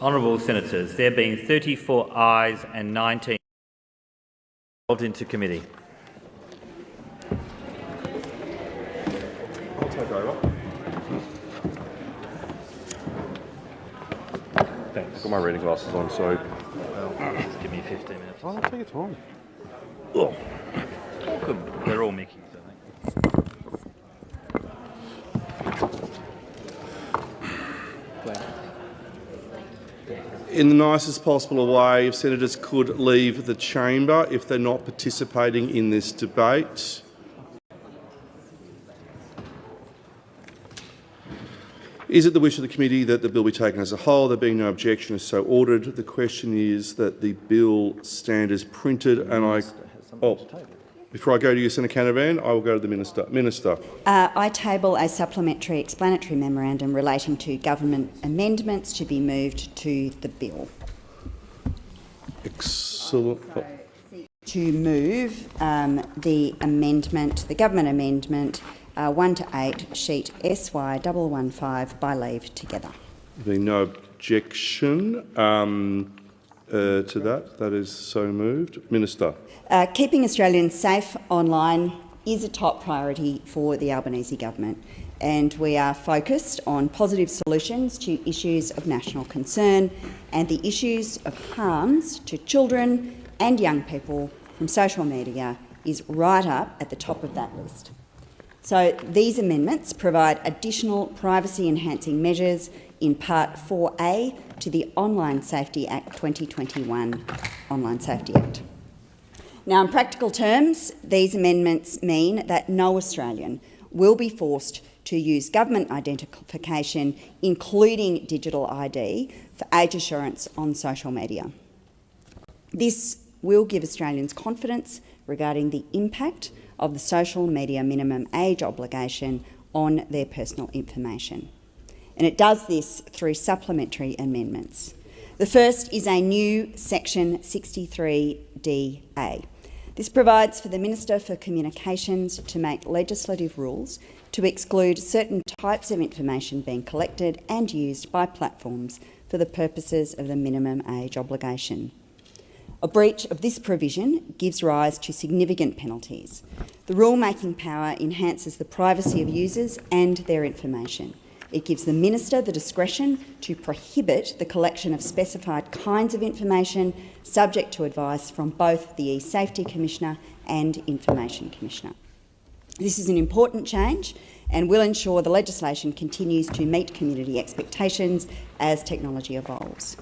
Honourable Senators, there being 34 ayes and 19 resolved into committee. I'll take over. Thanks. I've got my reading glasses on, so... Well, just give me 15 minutes. Oh, take your time. Oh. They're all Mickeys, I think. In the nicest possible way, if senators could leave the chamber if they're not participating in this debate. Is it the wish of the committee that the bill be taken as a whole? There being no objection, is so ordered. The question is that the bill stand as printed, and before I go to you, Senator Canavan, I will go to the Minister. Minister. I table a supplementary explanatory memorandum relating to government amendments to be moved to the bill. Excellent. To move the government amendment 1 to 8, sheet SY 115 by leave together. There being no objection to that is so moved. Minister. Keeping Australians safe online is a top priority for the Albanese government, and we are focused on positive solutions to issues of national concern, and the issues of harms to children and young people from social media is right up at the top of that list. So these amendments provide additional privacy-enhancing measures in Part 4A to the Online Safety Act 2021 Online Safety Act. Now, in practical terms, these amendments mean that no Australian will be forced to use government identification, including digital ID, for age assurance on social media. This will give Australians confidence regarding the impact of the social media minimum age obligation on their personal information. And it does this through supplementary amendments. The first is a new Section 63DA. This provides for the Minister for Communications to make legislative rules to exclude certain types of information being collected and used by platforms for the purposes of the minimum age obligation. A breach of this provision gives rise to significant penalties. The rule-making power enhances the privacy of users and their information. It gives the Minister the discretion to prohibit the collection of specified kinds of information subject to advice from both the E-Safety Commissioner and Information Commissioner. This is an important change and will ensure the legislation continues to meet community expectations as technology evolves.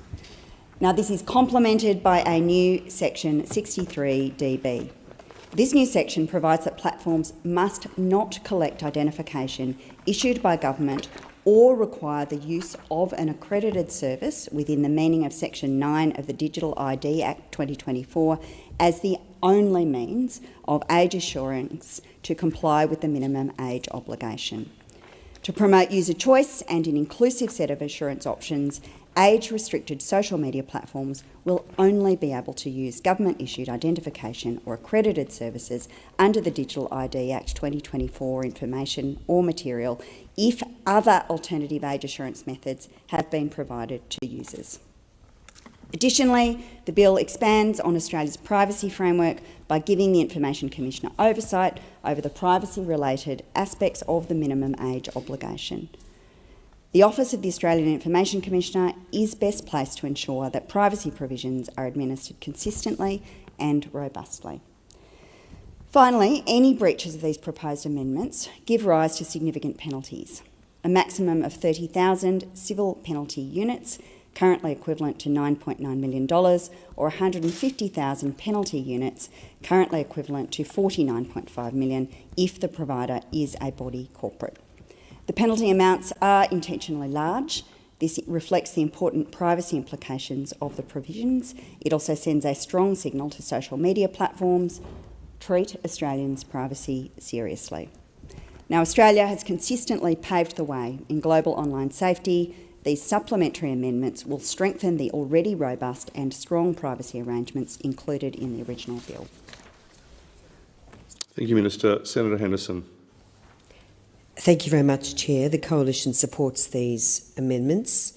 Now, this is complemented by a new Section 63DB. This new section provides that platforms must not collect identification issued by government or require the use of an accredited service within the meaning of Section 9 of the Digital ID Act 2024 as the only means of age assurance to comply with the minimum age obligation. To promote user choice and an inclusive set of assurance options, age-restricted social media platforms will only be able to use government-issued identification or accredited services under the Digital ID Act 2024 information or material if other alternative age assurance methods have been provided to users. Additionally, the bill expands on Australia's privacy framework by giving the Information Commissioner oversight over the privacy-related aspects of the minimum age obligation. The Office of the Australian Information Commissioner is best placed to ensure that privacy provisions are administered consistently and robustly. Finally, any breaches of these proposed amendments give rise to significant penalties. A maximum of 30,000 civil penalty units, currently equivalent to $9.9 million, or 150,000 penalty units, currently equivalent to $49.5 million if the provider is a body corporate. The penalty amounts are intentionally large. This reflects the important privacy implications of the provisions. It also sends a strong signal to social media platforms: treat Australians' privacy seriously. Now, Australia has consistently paved the way in global online safety. These supplementary amendments will strengthen the already robust and strong privacy arrangements included in the original bill. Thank you, Minister. Senator Henderson. Thank you very much, Chair. The Coalition supports these amendments.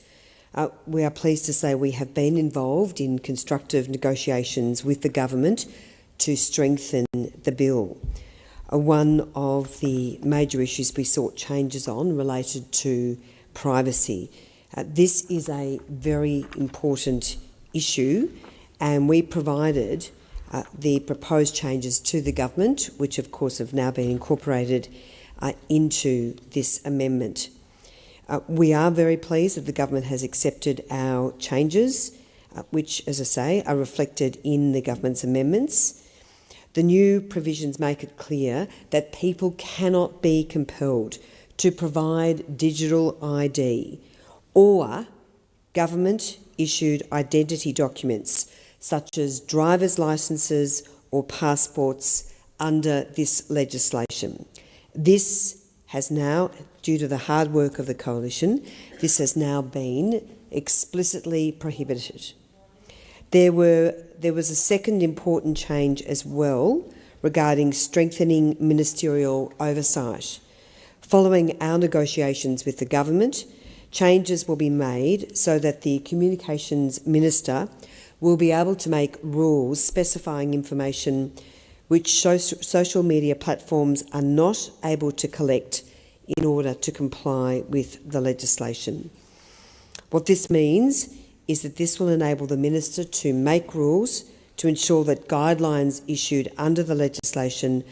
We are pleased to say we have been involved in constructive negotiations with the government to strengthen the bill. One of the major issues we sought changes on related to privacy. This is a very important issue, and we provided the proposed changes to the government, which of course have now been incorporated into this amendment. We are very pleased that the government has accepted our changes, which, as I say, are reflected in the government's amendments. The new provisions make it clear that people cannot be compelled to provide digital ID or government-issued identity documents such as driver's licences or passports under this legislation. This has now, due to the hard work of the Coalition, this has now been explicitly prohibited. There was a second important change as well regarding strengthening ministerial oversight. Following our negotiations with the government, changes will be made so that the Communications Minister will be able to make rules specifying information which social media platforms are not able to collect in order to comply with the legislation. What this means is that this will enable the Minister to make rules to ensure that guidelines issued under the legislation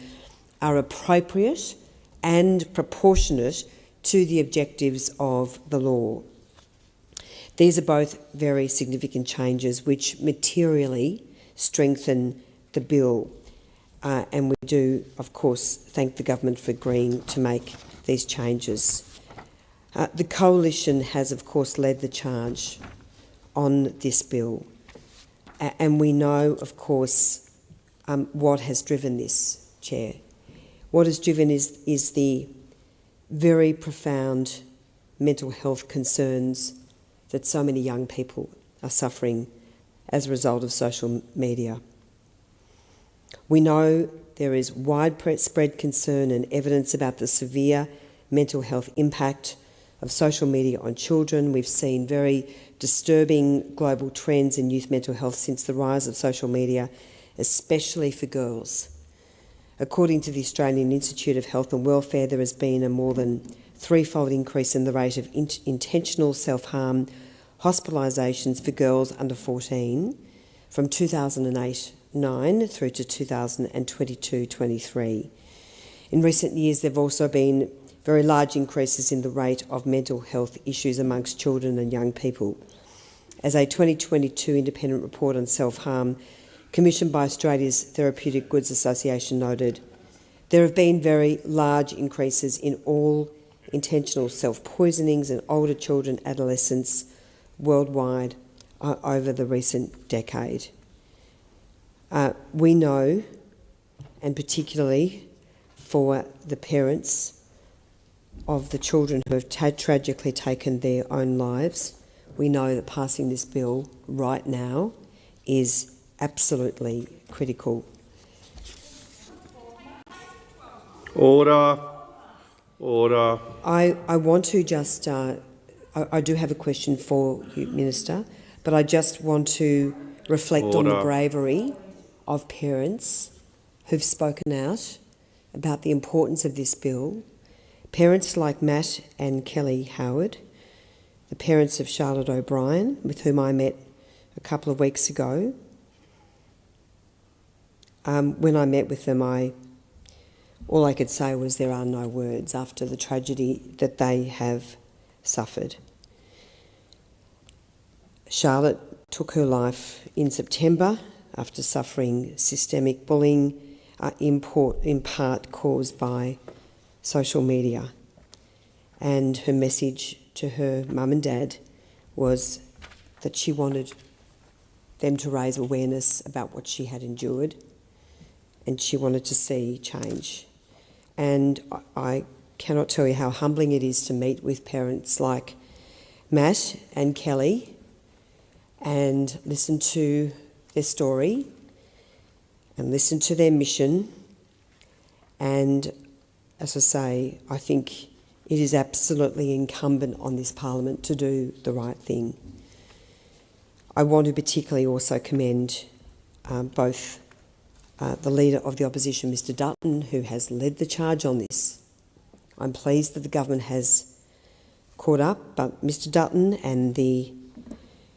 are appropriate and proportionate to the objectives of the law. These are both very significant changes which materially strengthen the bill, and we do, of course, thank the government for agreeing to make these changes. The Coalition has, of course, led the charge on this bill, and we know, of course, what has driven this, Chair. What has driven is the very profound mental health concerns that so many young people are suffering as a result of social media. We know there is widespread concern and evidence about the severe mental health impact of social media on children. We've seen very disturbing global trends in youth mental health since the rise of social media, especially for girls. According to the Australian Institute of Health and Welfare, there has been a more than threefold increase in the rate of intentional self-harm hospitalisations for girls under 14 from 2008-9 through to 2022-23. In recent years, there have also been very large increases in the rate of mental health issues amongst children and young people. As a 2022 independent report on self-harm commissioned by Australia's Therapeutic Goods Association noted, there have been very large increases in all intentional self-poisonings in older children, adolescents worldwide over the recent decade. We know, and particularly for the parents of the children who have tragically taken their own lives, we know that passing this bill right now is absolutely critical. Order. Order. I want to just, I do have a question for you, Minister, but I just want to reflect on the bravery of parents who've spoken out about the importance of this bill. Parents like Matt and Kelly Howard, the parents of Charlotte O'Brien, with whom I met a couple of weeks ago. When I met with them, all I could say was there are no words after the tragedy that they have suffered. Charlotte took her life in September after suffering systemic bullying, in part caused by social media. And her message to her mum and dad was that she wanted them to raise awareness about what she had endured, and she wanted to see change. And I cannot tell you how humbling it is to meet with parents like Matt and Kelly and listen to their story and listen to their mission. And as I say, I think it is absolutely incumbent on this parliament to do the right thing. I want to particularly also commend both the Leader of the Opposition, Mr Dutton, who has led the charge on this. I'm pleased that the government has caught up, but Mr Dutton and the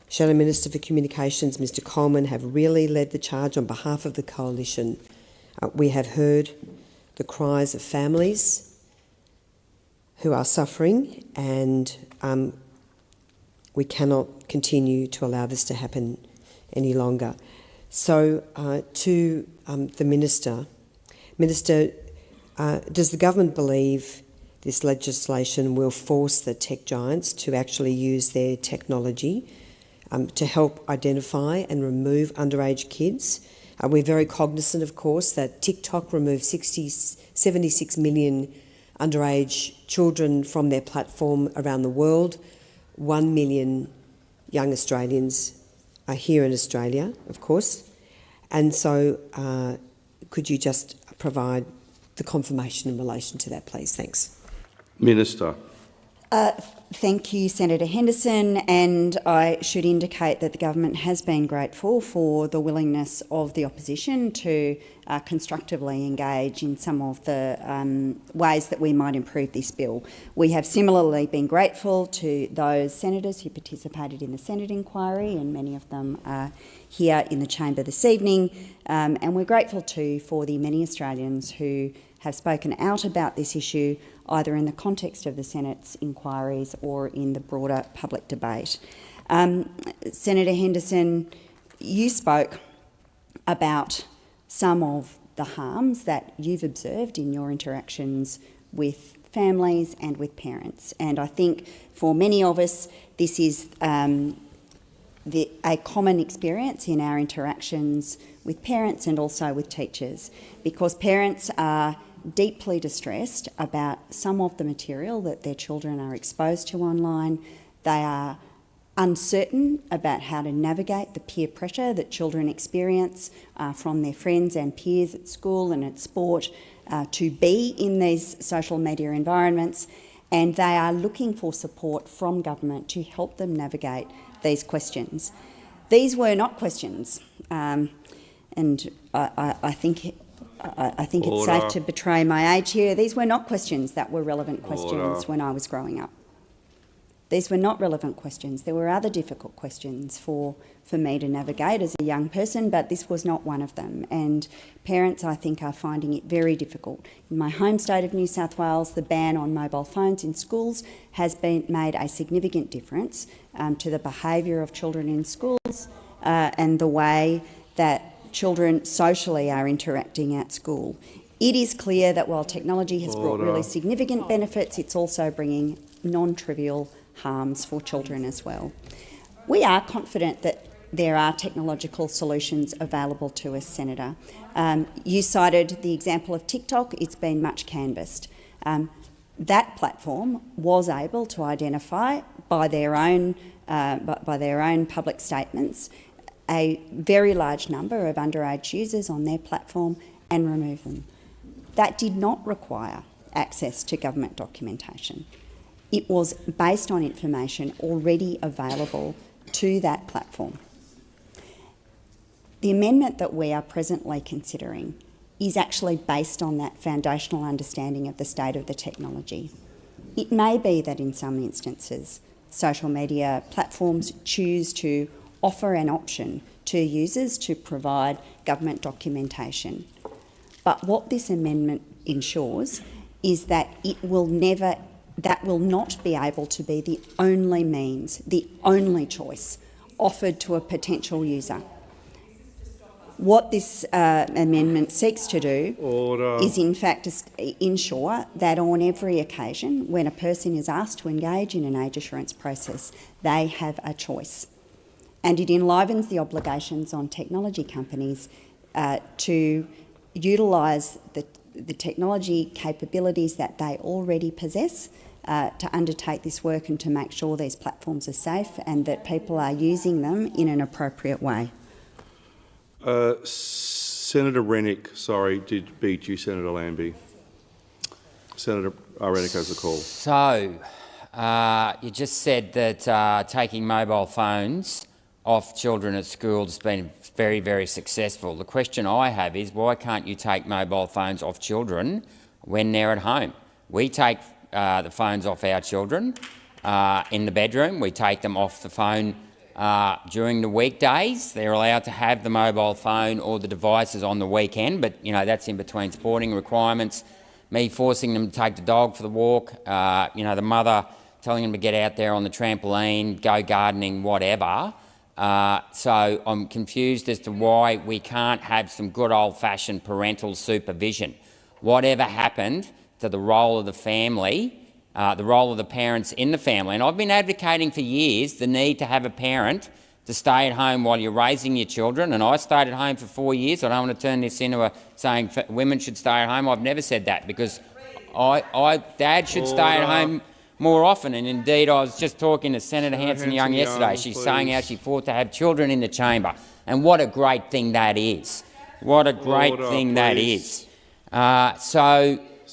Shadow Minister for Communications, Mr Coleman, have really led the charge on behalf of the coalition. We have heard the cries of families who are suffering, and we cannot continue to allow this to happen any longer. So, to the Minister, does the government believe this legislation will force the tech giants to actually use their technology to help identify and remove underage kids? We're very cognisant, of course, that TikTok removed 76 million underage children from their platform around the world. 1 million young Australians are here in Australia, of course. And so could you just provide the confirmation in relation to that, please? Thanks. Minister. Thank you, Senator Henderson, and I should indicate that the government has been grateful for the willingness of the opposition to constructively engage in some of the ways that we might improve this bill. We have similarly been grateful to those senators who participated in the Senate inquiry, and many of them are here in the chamber this evening, and we're grateful too for the many Australians who have spoken out about this issue, either in the context of the Senate's inquiries or in the broader public debate. Senator Henderson, you spoke about some of the harms that you've observed in your interactions with families and with parents. And I think for many of us, this is a common experience in our interactions with parents and also with teachers, because parents are deeply distressed about some of the material that their children are exposed to online. They are uncertain about how to navigate the peer pressure that children experience from their friends and peers at school and at sport to be in these social media environments, and they are looking for support from government to help them navigate these questions. These were not questions, and I think it's safe to betray my age here. These were not questions that were relevant questions when I was growing up. These were not relevant questions. There were other difficult questions for me to navigate as a young person, but this was not one of them. And parents, I think, are finding it very difficult. In my home state of New South Wales, the ban on mobile phones in schools has made a significant difference to the behaviour of children in schools and the way that children socially are interacting at school. It is clear that while technology has brought really significant benefits, it's also bringing non-trivial harms for children as well. We are confident that there are technological solutions available to us, Senator. You cited the example of TikTok. It's been much canvassed. That platform was able to identify by their own public statements a very large number of underage users on their platform and remove them. That did not require access to government documentation. It was based on information already available to that platform. The amendment that we are presently considering is actually based on that foundational understanding of the state of the technology. It may be that in some instances social media platforms choose to offer an option to users to provide government documentation. But what this amendment ensures is that that will not be able to be the only means, the only choice offered to a potential user. What this amendment seeks to do is in fact ensure that on every occasion when a person is asked to engage in an age assurance process, they have a choice. And it enlivens the obligations on technology companies to utilise the technology capabilities that they already possess to undertake this work and to make sure these platforms are safe and that people are using them in an appropriate way. Senator Rennick, sorry, did beat you, Senator Lambie. Senator Rennick has the call. So, you just said that taking mobile phones off children at schools has been very, very successful. The question I have is, why can't you take mobile phones off children when they're at home? We take the phones off our children in the bedroom. We take them off the phone during the weekdays. They're allowed to have the mobile phone or the devices on the weekend, but that's in between sporting requirements. Me forcing them to take the dog for the walk, the mother telling them to get out there on the trampoline, go gardening, whatever. So I'm confused as to why we can't have some good old-fashioned parental supervision. Whatever happened to the role of the family, the role of the parents in the family? And I've been advocating for years the need to have a parent to stay at home while you're raising your children, and I stayed at home for 4 years. I don't want to turn this into a saying women should stay at home. I've never said that, because Dad should stay at home more often. And indeed, I was just talking to Senator Hanson-Young yesterday. She's saying how she fought to have children in the chamber, and what a great thing that is. What a great thing that is.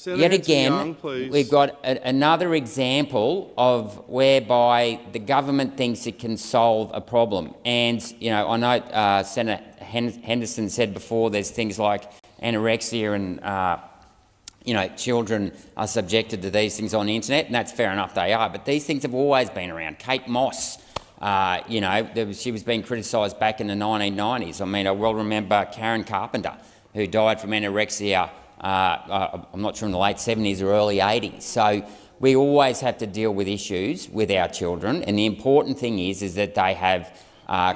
Yet again, we've got another example of whereby the government thinks it can solve a problem. And, I know Senator Henderson said before there's things like anorexia and, children are subjected to these things on the internet, and that's fair enough, they are. But these things have always been around. Kate Moss, she was being criticised back in the 1990s. I mean, I well remember Karen Carpenter, who died from anorexia, I'm not sure, in the late 70s or early 80s. So we always have to deal with issues with our children, and the important thing is that they have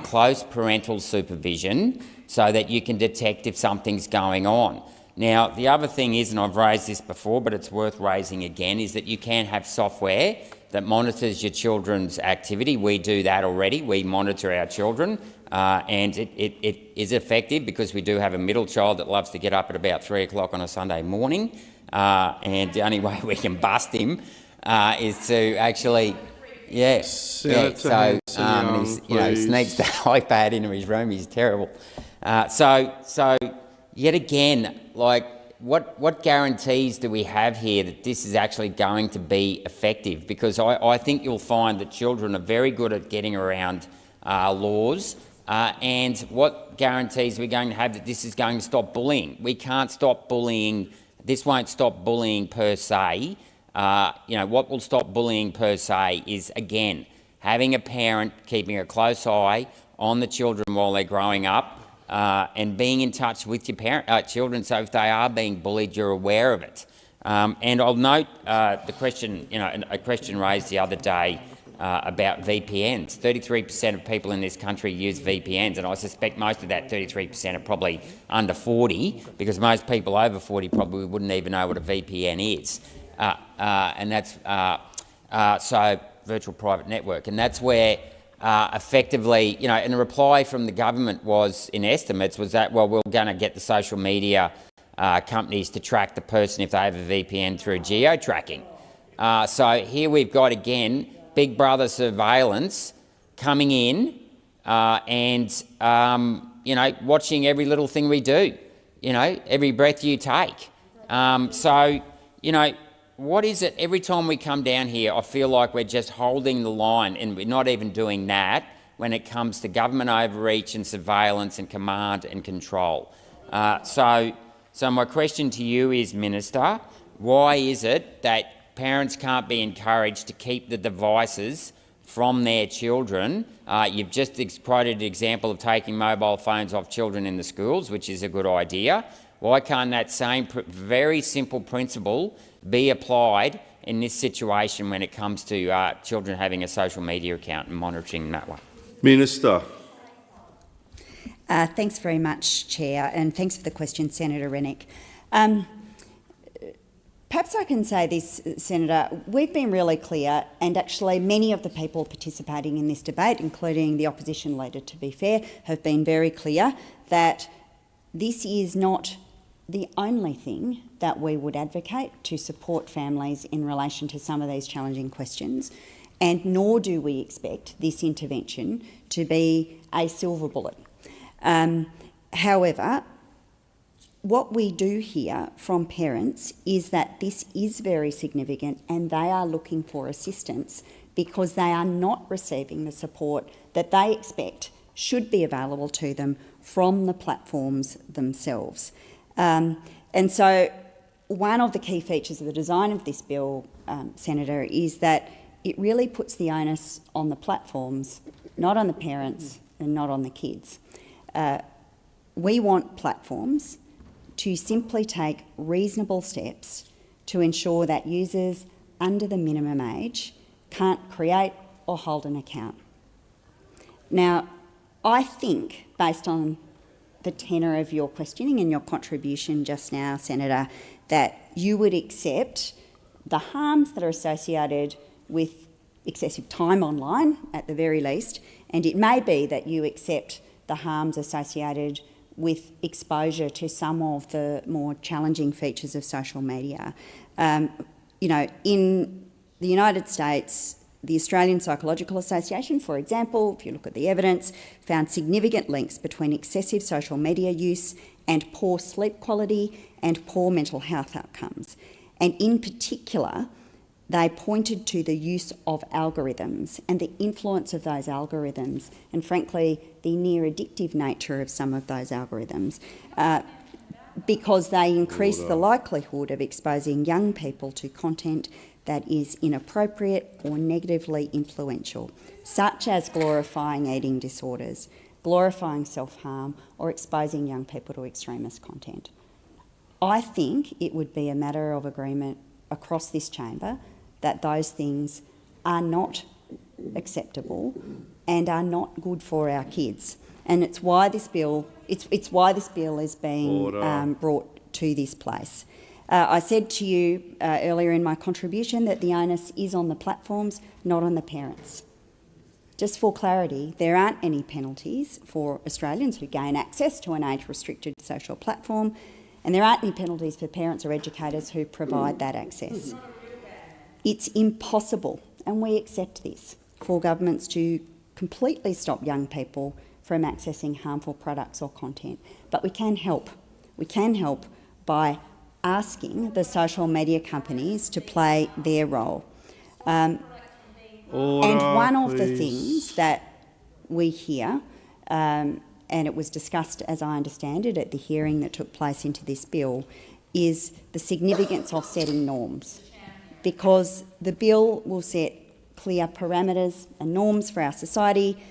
close parental supervision so that you can detect if something's going on. Now, the other thing is, and I've raised this before, but it's worth raising again, is that you can have software that monitors your children's activity. We do that already. We monitor our children. And it is effective, because we do have a middle child that loves to get up at about 3 o'clock on a Sunday morning, and the only way we can bust him is to actually, he sneaks the iPad into his room. He's terrible. So yet again, what guarantees do we have here that this is actually going to be effective? Because I think you'll find that children are very good at getting around laws. And what guarantees are we going to have that this is going to stop bullying? We can't stop bullying. This won't stop bullying per se. What will stop bullying per se is, again, having a parent keeping a close eye on the children while they're growing up, and being in touch with your children, so if they are being bullied, you're aware of it. And I'll note the question, a question raised the other day about VPNs. 33% of people in this country use VPNs, and I suspect most of that 33% are probably under 40, because most people over 40 probably wouldn't even know what a VPN is. And that's so virtual private network, and that's where effectively, and the reply from the government was, in estimates, was that, well, we're going to get the social media companies to track the person if they have a VPN through geo-tracking. So here we've got, again, Big Brother surveillance coming in and, watching every little thing we do, every breath you take. What is it? Every time we come down here, I feel like we're just holding the line, and we're not even doing that when it comes to government overreach and surveillance and command and control. So my question to you is, Minister, why is it that parents can't be encouraged to keep the devices from their children? You've just quoted an example of taking mobile phones off children in the schools, which is a good idea. Why can't that same very simple principle be applied in this situation when it comes to children having a social media account and monitoring that way? Minister. Thanks very much, Chair, and thanks for the question, Senator Rennick. Perhaps I can say this, Senator, we've been really clear, and actually many of the people participating in this debate, including the opposition leader, to be fair, have been very clear that this is not the only thing that we would advocate to support families in relation to some of these challenging questions, and nor do we expect this intervention to be a silver bullet. However, what we do hear from parents is that this is very significant and they are looking for assistance because they are not receiving the support that they expect should be available to them from the platforms themselves. And so one of the key features of the design of this bill, Senator, is that it really puts the onus on the platforms, not on the parents and not on the kids. We want platforms to simply take reasonable steps to ensure that users under the minimum age can't create or hold an account. Now, I think, based on the tenor of your questioning and your contribution just now, Senator, that you would accept the harms that are associated with excessive time online, at the very least, and it may be that you accept the harms associated with exposure to some of the more challenging features of social media. You know, in the United States, the Australian Psychological Association, for example, if you look at the evidence, found significant links between excessive social media use and poor sleep quality and poor mental health outcomes. And in particular, they pointed to the use of algorithms and the influence of those algorithms and, frankly, the near addictive nature of some of those algorithms because they increase the likelihood of exposing young people to content that is inappropriate or negatively influential, such as glorifying eating disorders, glorifying self-harm, or exposing young people to extremist content. I think it would be a matter of agreement across this chamber that those things are not acceptable and are not good for our kids. And it's why this bill, it's why this bill is being brought to this place. I said to you earlier in my contribution that the onus is on the platforms, not on the parents. Just for clarity, there aren't any penalties for Australians who gain access to an age-restricted social platform, and there aren't any penalties for parents or educators who provide that access. It's impossible, and we accept this, for governments to completely stop young people from accessing harmful products or content. But we can help. We can help by asking the social media companies to play their role. And one of the things that we hear, and it was discussed, as I understand it, at the hearing that took place into this bill, is the significance of setting norms, because the bill will set clear parameters and norms for our society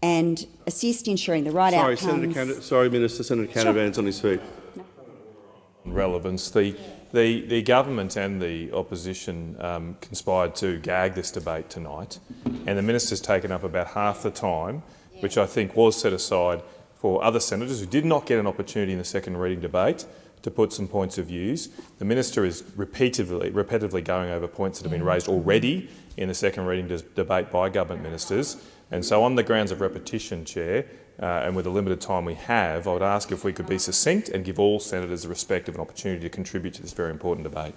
and assist ensuring the right outcomes. Minister, Senator Canavan's on his feet. Relevance. The government and the opposition conspired to gag this debate tonight, and the minister's taken up about half the time, which I think was set aside for other senators who did not get an opportunity in the second reading debate to put some points of views. The minister is repetitively going over points that have been raised already in the second reading debate by government ministers. And so on the grounds of repetition, Chair, and with the limited time we have, I would ask if we could be succinct and give all senators the respect of an opportunity to contribute to this very important debate.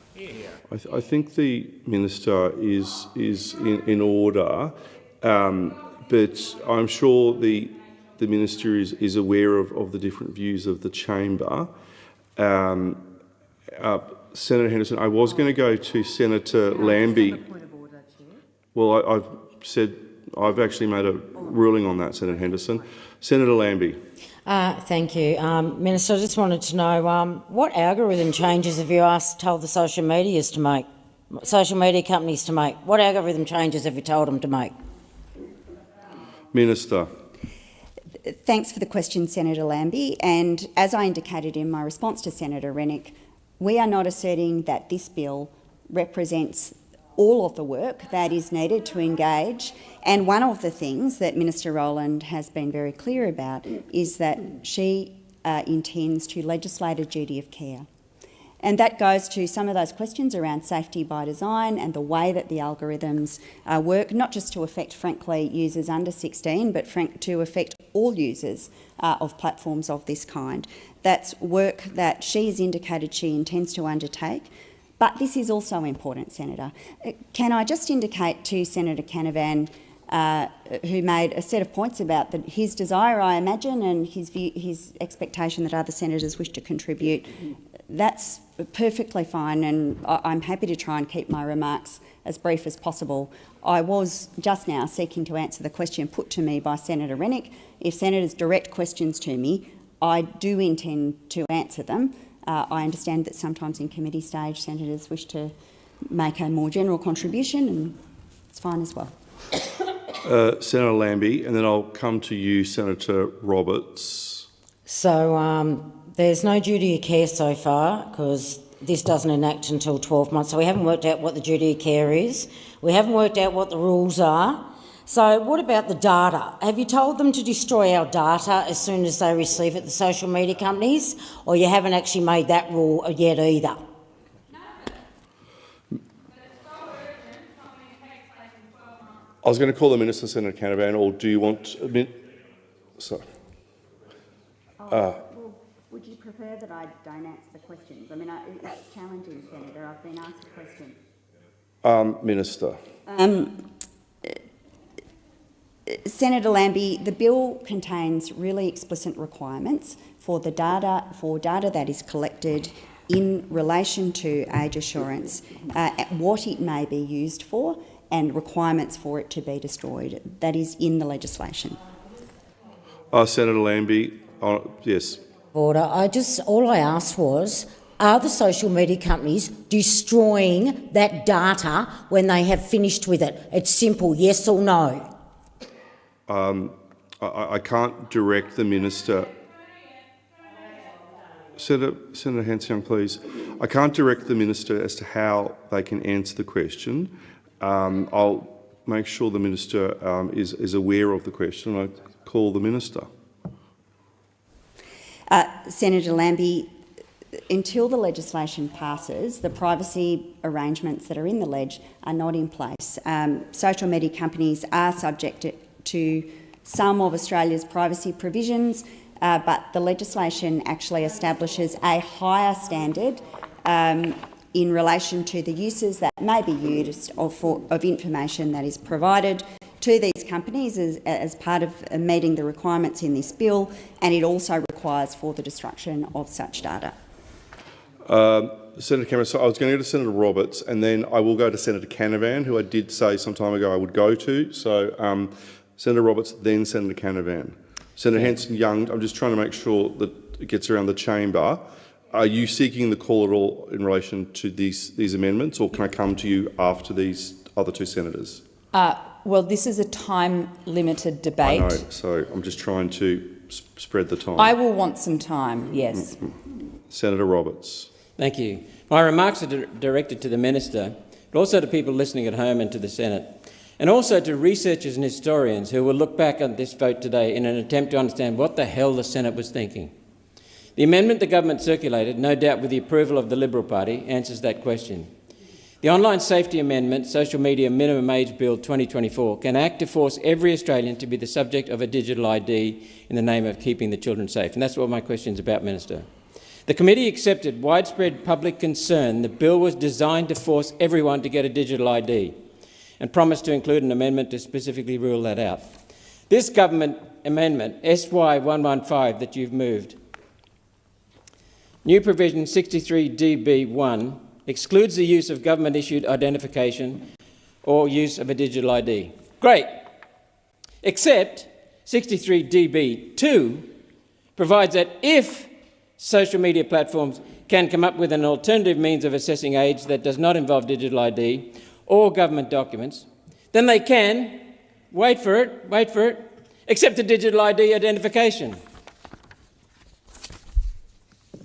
I think the minister is in order, but I'm sure the minister is aware of the different views of the chamber. Senator Henderson, I was going to go to Senator Lambie. Well, I've actually made a ruling on that, Senator Henderson. Senator Lambie. Thank you. Minister, I just wanted to know what algorithm changes have you told the social media companies to make? What algorithm changes have you told them to make? Minister. Thanks for the question, Senator Lambie. And as I indicated in my response to Senator Rennick, we are not asserting that this bill represents all of the work that is needed to engage. And one of the things that Minister Rowland has been very clear about is that she intends to legislate a duty of care. And that goes to some of those questions around safety by design and the way that the algorithms work, not just to affect, frankly, users under 16, but to affect all users of platforms of this kind. That's work that she has indicated she intends to undertake. But this is also important, Senator. Can I just indicate to Senator Canavan who made a set of points about his desire, I imagine, and his expectation that other senators wish to contribute. That's perfectly fine, and I'm happy to try and keep my remarks as brief as possible. I was just now seeking to answer the question put to me by Senator Rennick. If senators direct questions to me, I do intend to answer them. I understand that sometimes in committee stage senators wish to make a more general contribution, and it's fine as well. Senator Lambie, and then I'll come to you, Senator Roberts. So there's no duty of care so far because this doesn't enact until 12 months. So we haven't worked out what the duty of care is. We haven't worked out what the rules are. So what about the data? Have you told them to destroy our data as soon as they receive it, the social media companies, or you haven't actually made that rule yet either? I was going to call the Minister, Senator Canavan, or do you want... Would you prefer that I don't answer the questions? I mean, it's challenging, Senator. I've been asked a question. Minister. Senator Lambie, the bill contains really explicit requirements for data that is collected in relation to age assurance, what it may be used for, and requirements for it to be destroyed. That is in the legislation. Senator Lambie, yes. Order. All I asked was, are the social media companies destroying that data when they have finished with it? It's simple, yes or no. I can't direct the Minister. Senator Hanson, please. I can't direct the Minister as to how they can answer the question. I'll make sure the Minister is aware of the question. I call the Minister. Senator Lambie, until the legislation passes, the privacy arrangements that are in the ledge are not in place. Social media companies are subject to some of Australia's privacy provisions, but the legislation actually establishes a higher standard in relation to the uses that may be used of information that is provided to these companies as part of meeting the requirements in this bill, and it also requires for the destruction of such data. Senator Cameron, so I was going to go to Senator Roberts, and then I will go to Senator Canavan, who I did say some time ago I would go to. So Senator Roberts, then Senator Canavan. Senator Hanson-Young, I'm just trying to make sure that it gets around the chamber. Are you seeking the call at all in relation to these amendments, or can I come to you after these other two senators? Well, this is a time-limited debate. I know, so I'm just trying to spread the time. I will want some time, yes. Senator Roberts. Thank you. My remarks are directed to the Minister, but also to people listening at home and to the Senate, and also to researchers and historians who will look back on this vote today in an attempt to understand what the hell the Senate was thinking. The amendment the government circulated, no doubt with the approval of the Liberal Party, answers that question. The Online Safety Amendment, Social Media Minimum Age Bill 2024, can act to force every Australian to be the subject of a digital ID in the name of keeping the children safe. And that's what my question is about, Minister. The committee accepted widespread public concern the bill was designed to force everyone to get a digital ID and promised to include an amendment to specifically rule that out. This government amendment, SY 115, that you've moved, new provision 63DB1, excludes the use of government-issued identification or use of a digital ID. Great. Except 63DB2 provides that if social media platforms can come up with an alternative means of assessing age that does not involve digital ID or government documents, then they can, wait for it, accept a digital ID identification.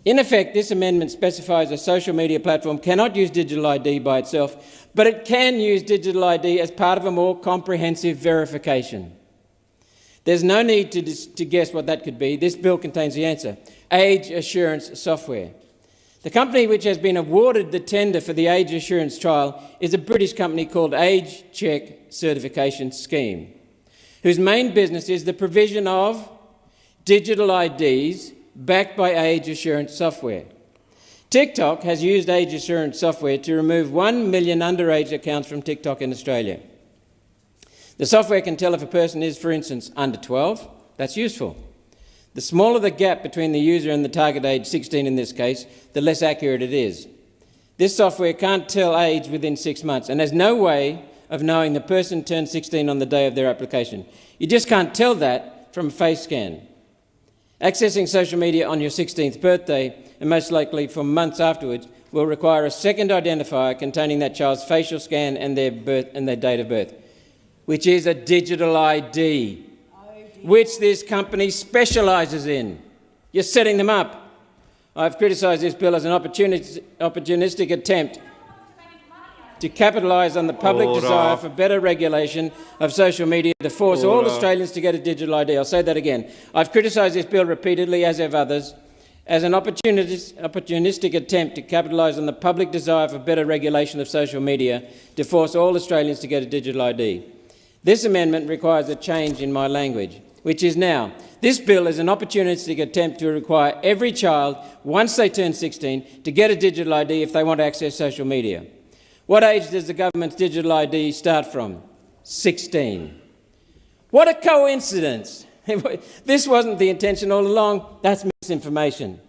In effect, this amendment specifies a social media platform cannot use digital ID by itself, but it can use digital ID as part of a more comprehensive verification. There's no need to guess what that could be. This bill contains the answer: age assurance software. The company which has been awarded the tender for the age assurance trial is a British company called Age Check Certification Scheme, whose main business is the provision of digital IDs backed by age assurance software. TikTok has used age assurance software to remove 1 million underage accounts from TikTok in Australia. The software can tell if a person is, for instance, under 12. That's useful. The smaller the gap between the user and the target age, 16 in this case, the less accurate it is. This software can't tell age within 6 months, and there's no way of knowing the person turned 16 on the day of their application. You just can't tell that from a face scan. Accessing social media on your 16th birthday, and most likely for months afterwards, will require a second identifier containing that child's facial scan and their date of birth, which is a digital ID, which this company specialises in. You're setting them up. I've criticised this bill as an opportunistic attempt to capitalise on the public desire for better regulation of social media to force all Australians to get a digital ID. I'll say that again. I've criticised this bill repeatedly, as have others, as an opportunistic attempt to capitalise on the public desire for better regulation of social media to force all Australians to get a digital ID. This amendment requires a change in my language, which is now, this bill is an opportunistic attempt to require every child, once they turn 16, to get a digital ID if they want to access social media. What age does the government's digital ID start from? 16. What a coincidence! This wasn't the intention all along. That's misinformation.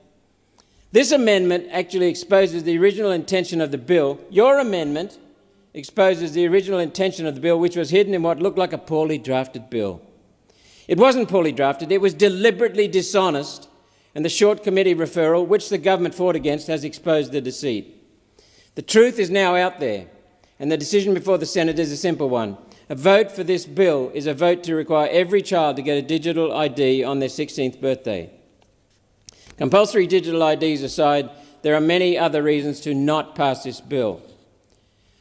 This amendment actually exposes the original intention of the bill. Your amendment exposes the original intention of the bill, which was hidden in what looked like a poorly drafted bill. It wasn't poorly drafted, it was deliberately dishonest, and the short committee referral, which the government fought against, has exposed the deceit. The truth is now out there, and the decision before the Senate is a simple one. A vote for this bill is a vote to require every child to get a digital ID on their 16th birthday. Compulsory digital IDs aside, there are many other reasons to not pass this bill.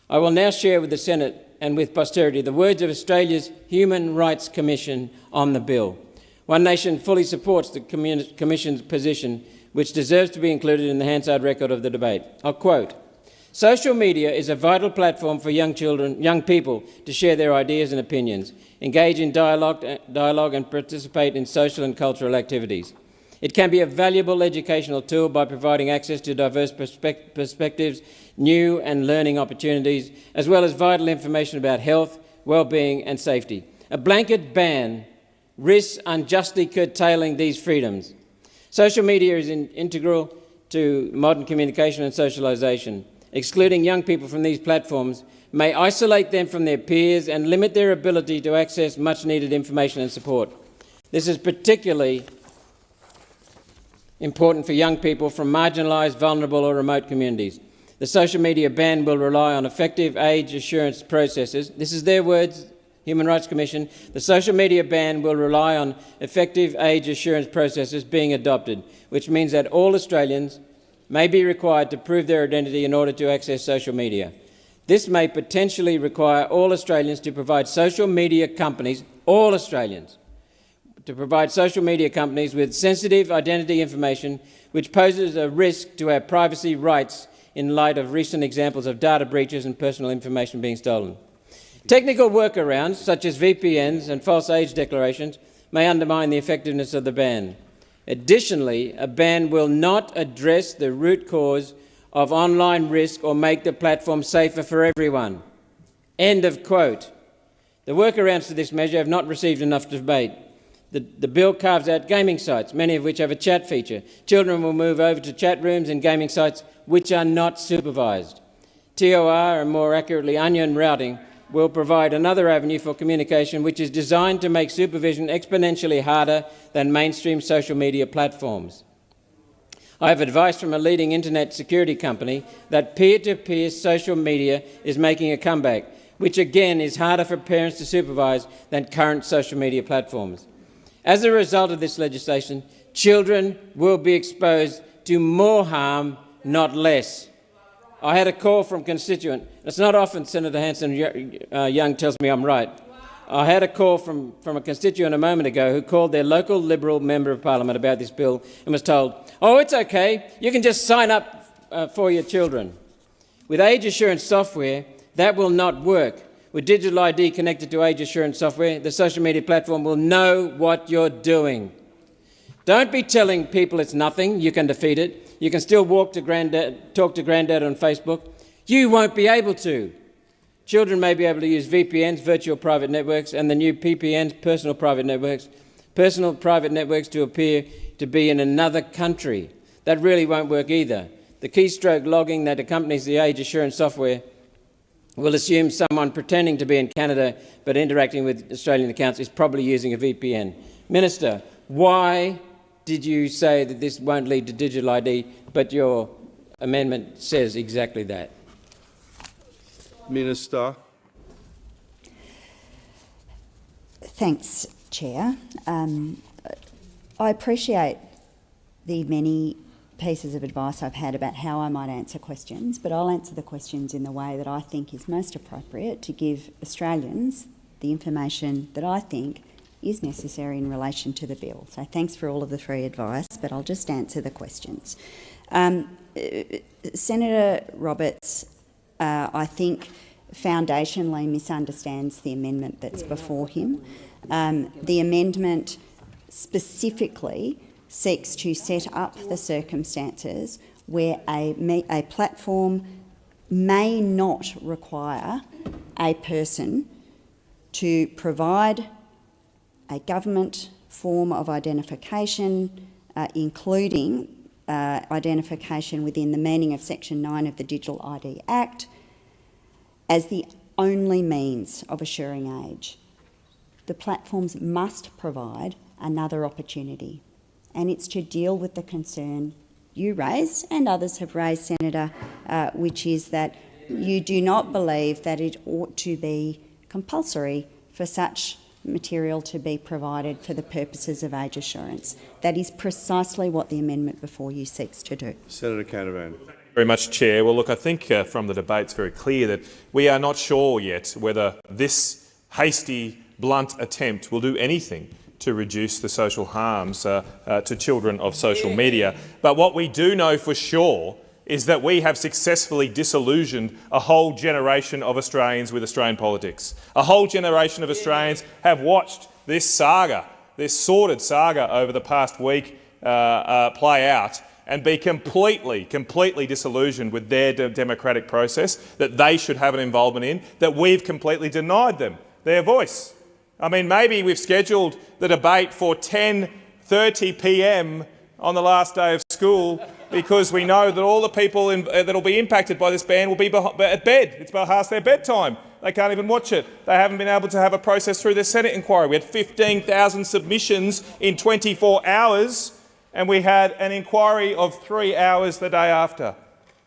I will now share with the Senate and with posterity the words of Australia's Human Rights Commission on the bill. One Nation fully supports the Commission's position, which deserves to be included in the Hansard record of the debate. I'll quote, "Social media is a vital platform for young people to share their ideas and opinions, engage in dialogue and participate in social and cultural activities. It can be a valuable educational tool by providing access to diverse perspectives, new and learning opportunities, as well as vital information about health, well-being and safety. A blanket ban risks unjustly curtailing these freedoms. Social media is integral to modern communication and socialisation. Excluding young people from these platforms may isolate them from their peers and limit their ability to access much-needed information and support. This is particularly important for young people from marginalised, vulnerable or remote communities. The social media ban will rely on effective age assurance processes." This is their words, Human Rights Commission. "The social media ban will rely on effective age assurance processes being adopted, which means that all Australians may be required to prove their identity in order to access social media. This may potentially require all Australians to provide social media companies, all Australians, to provide social media companies with sensitive identity information which poses a risk to our privacy rights in light of recent examples of data breaches and personal information being stolen. Technical workarounds, such as VPNs and false age declarations, may undermine the effectiveness of the ban. Additionally, a ban will not address the root cause of online risk or make the platform safer for everyone." End of quote. The workarounds to this measure have not received enough debate. The bill carves out gaming sites, many of which have a chat feature. Children will move over to chat rooms and gaming sites which are not supervised. TOR, and more accurately onion routing, will provide another avenue for communication which is designed to make supervision exponentially harder than mainstream social media platforms. I have advice from a leading internet security company that peer-to-peer social media is making a comeback, which again is harder for parents to supervise than current social media platforms. As a result of this legislation, children will be exposed to more harm, not less. I had a call from a constituent. It's not often Senator Hanson-Young tells me I'm right. I had a call from a constituent a moment ago who called their local Liberal Member of Parliament about this bill and was told, "Oh, it's okay, you can just sign up for your children." With age assurance software, that will not work. With digital ID connected to age assurance software, the social media platform will know what you're doing. Don't be telling people it's nothing, you can defeat it. You can still talk to Grandad on Facebook. You won't be able to. Children may be able to use VPNs, virtual private networks, and the new PPNs, personal private networks to appear to be in another country. That really won't work either. The keystroke logging that accompanies the age assurance software will assume someone pretending to be in Canada but interacting with Australian accounts is probably using a VPN. Minister, why did you say that this won't lead to digital ID, but your amendment says exactly that? Minister. Thanks, Chair. I appreciate the many pieces of advice I've had about how I might answer questions, but I'll answer the questions in the way that I think is most appropriate to give Australians the information that I think is necessary in relation to the bill. So thanks for all of the free advice, but I'll just answer the questions. Senator Roberts, I think, foundationally misunderstands the amendment that's before him. The amendment specifically seeks to set up the circumstances where a platform may not require a person to provide a government form of identification, including identification within the meaning of Section 9 of the Digital ID Act, as the only means of assuring age. The platforms must provide another opportunity, and it's to deal with the concern you raise and others have raised, Senator, which is that you do not believe that it ought to be compulsory for such material to be provided for the purposes of age assurance. That is precisely what the amendment before you seeks to do. Senator Canavan. Very much, Chair. Well, look, I think from the debate it's very clear that we are not sure yet whether this hasty, blunt attempt will do anything to reduce the social harms to children of social media. But what we do know for sure is that we have successfully disillusioned a whole generation of Australians with Australian politics. A whole generation of Australians have watched this saga, this sordid saga over the past week play out and be completely disillusioned with their democratic process that they should have an involvement in, that we've completely denied them their voice. I mean, maybe we've scheduled the debate for 10:30 p.m. on the last day of school because we know that all the people that will be impacted by this ban will be at bed. It's past their bedtime. They can't even watch it. They haven't been able to have a process through the Senate inquiry. We had 15,000 submissions in 24 hours, and we had an inquiry of 3 hours the day after.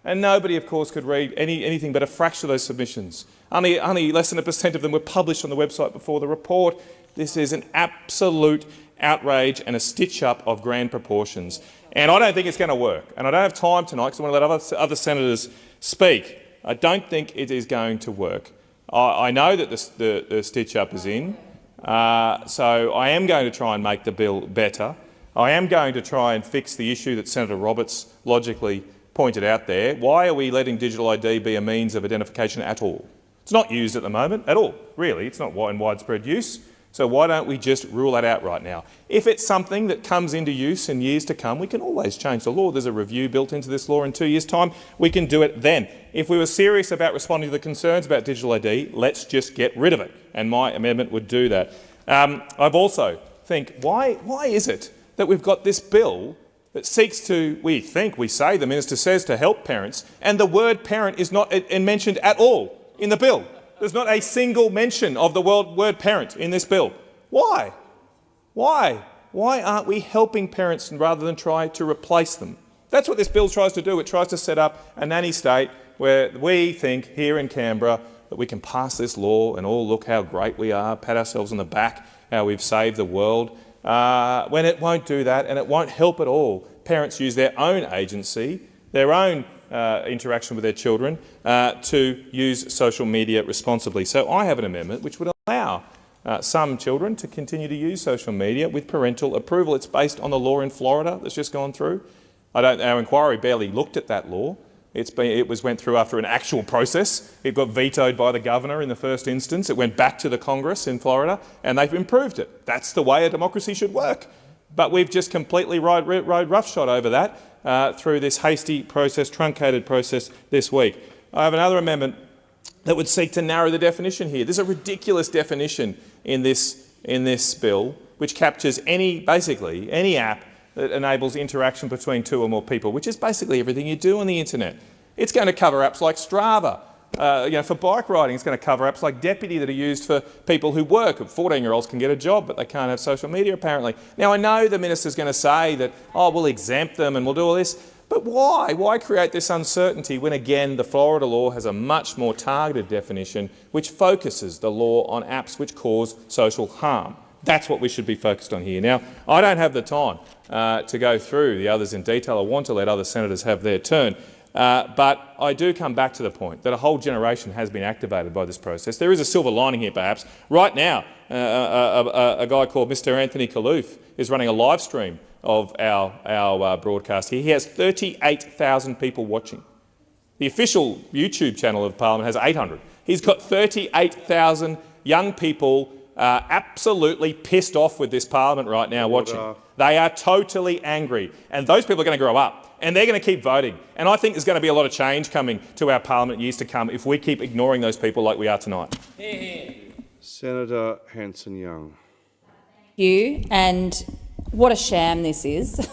And nobody, of course, could read anything but a fraction of those submissions. Only less than 1% of them were published on the website before the report. This is an absolute outrage and a stitch-up of grand proportions. And I don't think it's going to work. And I don't have time tonight because I want to let other senators speak. I don't think it is going to work. I know that the stitch-up is in, so I am going to try and make the bill better. I am going to try and fix the issue that Senator Roberts logically pointed out there. Why are we letting digital ID be a means of identification at all? It's not used at the moment at all, really. It's not in widespread use. So why don't we just rule that out right now? If it's something that comes into use in years to come, we can always change the law. There's a review built into this law in 2 years' time. We can do it then. If we were serious about responding to the concerns about digital ID, let's just get rid of it. And my amendment would do that. I've also think, why is it that we've got this bill that seeks to, we say, the minister says, to help parents, and the word parent is not mentioned at all in the bill? There's not a single mention of the word parent in this bill. Why? Why? Why aren't we helping parents rather than try to replace them? That's what this bill tries to do. It tries to set up a nanny state where we think here in Canberra that we can pass this law and all look how great we are, pat ourselves on the back, how we've saved the world, when it won't do that and it won't help at all. Parents use their own agency, their own interaction with their children to use social media responsibly. So I have an amendment which would allow some children to continue to use social media with parental approval. It's based on the law in Florida that's just gone through. Our inquiry barely looked at that law. It went through after an actual process. It got vetoed by the governor in the first instance. It went back to the Congress in Florida and they've improved it. That's the way a democracy should work. But we've just completely rode roughshod over that through this hasty process, truncated process this week. I have another amendment that would seek to narrow the definition here. There's a ridiculous definition in this bill which captures basically any app that enables interaction between two or more people, which is basically everything you do on the internet. It's going to cover apps like Strava. For bike riding, it's going to cover apps like Deputy that are used for people who work. 14-year-olds can get a job, but they can't have social media, apparently. Now, I know the minister's going to say that, oh, we'll exempt them and we'll do all this, but why? Why create this uncertainty when, again, the Florida law has a much more targeted definition which focuses the law on apps which cause social harm? That's what we should be focused on here. Now, I don't have the time to go through the others in detail. I want to let other senators have their turn. But I do come back to the point that a whole generation has been activated by this process. There is a silver lining here, perhaps. Right now, a guy called Mr. Anthony Kaloof is running a live stream of our broadcast here. He has 38,000 people watching. The official YouTube channel of Parliament has 800. He's got 38,000 young people absolutely pissed off with this Parliament right now watching. They are totally angry, and those people are going to grow up. And they're going to keep voting. And I think there's going to be a lot of change coming to our Parliament in years to come if we keep ignoring those people like we are tonight. Senator Hanson-Young. Thank you. And what a sham this is.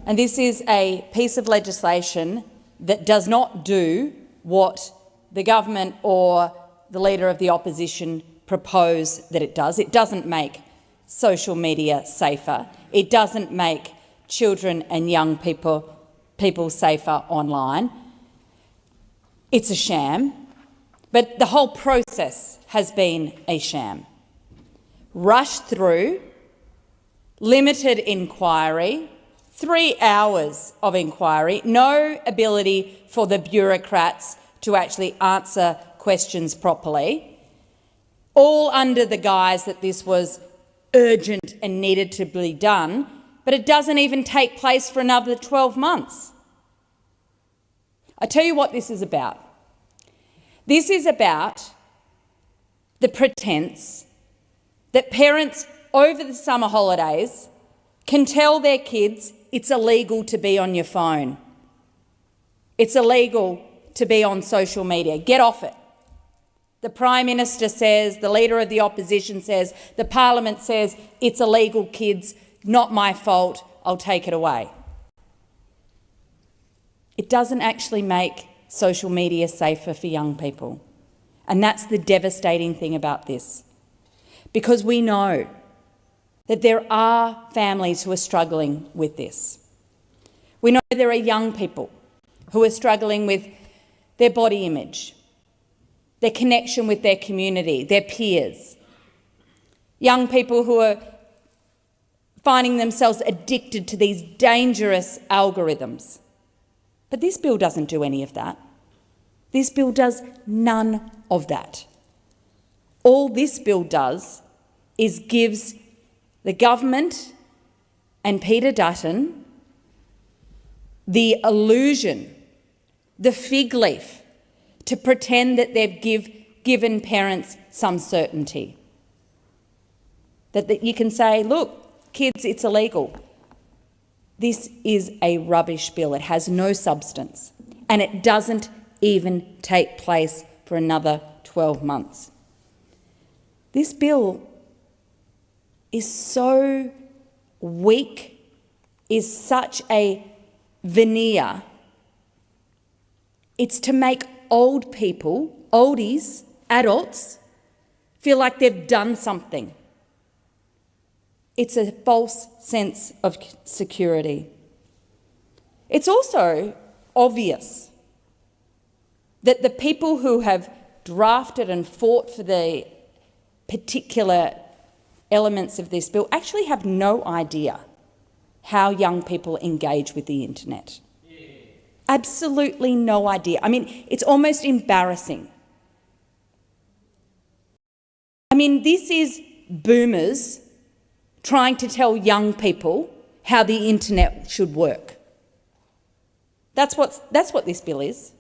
And this is a piece of legislation that does not do what the government or the Leader of the Opposition propose that it does. It doesn't make social media safer. It doesn't make children and young people safer online. It's a sham, but the whole process has been a sham. Rushed through, limited inquiry, 3 hours of inquiry, no ability for the bureaucrats to actually answer questions properly, all under the guise that this was urgent and needed to be done, but it doesn't even take place for another 12 months. I tell you what this is about. This is about the pretense that parents over the summer holidays can tell their kids it's illegal to be on your phone. It's illegal to be on social media. Get off it. The Prime Minister says, the Leader of the Opposition says, the Parliament says it's illegal, kids. Not my fault, I'll take it away. It doesn't actually make social media safer for young people. And that's the devastating thing about this. Because we know that there are families who are struggling with this. We know there are young people who are struggling with their body image, their connection with their community, their peers. Young people who are finding themselves addicted to these dangerous algorithms. But this bill doesn't do any of that. This bill does none of that. All this bill does is gives the government and Peter Dutton the illusion, the fig leaf, to pretend that they've given parents some certainty. That you can say, look, kids, it's illegal. This is a rubbish bill. It has no substance, and it doesn't even take place for another 12 months. This bill is so weak, is such a veneer. It's to make old people, oldies, adults, feel like they've done something. It's a false sense of security. It's also obvious that the people who have drafted and fought for the particular elements of this bill actually have no idea how young people engage with the internet. Absolutely no idea. I mean, it's almost embarrassing. I mean, this is boomers trying to tell young people how the internet should work. That's what this bill is.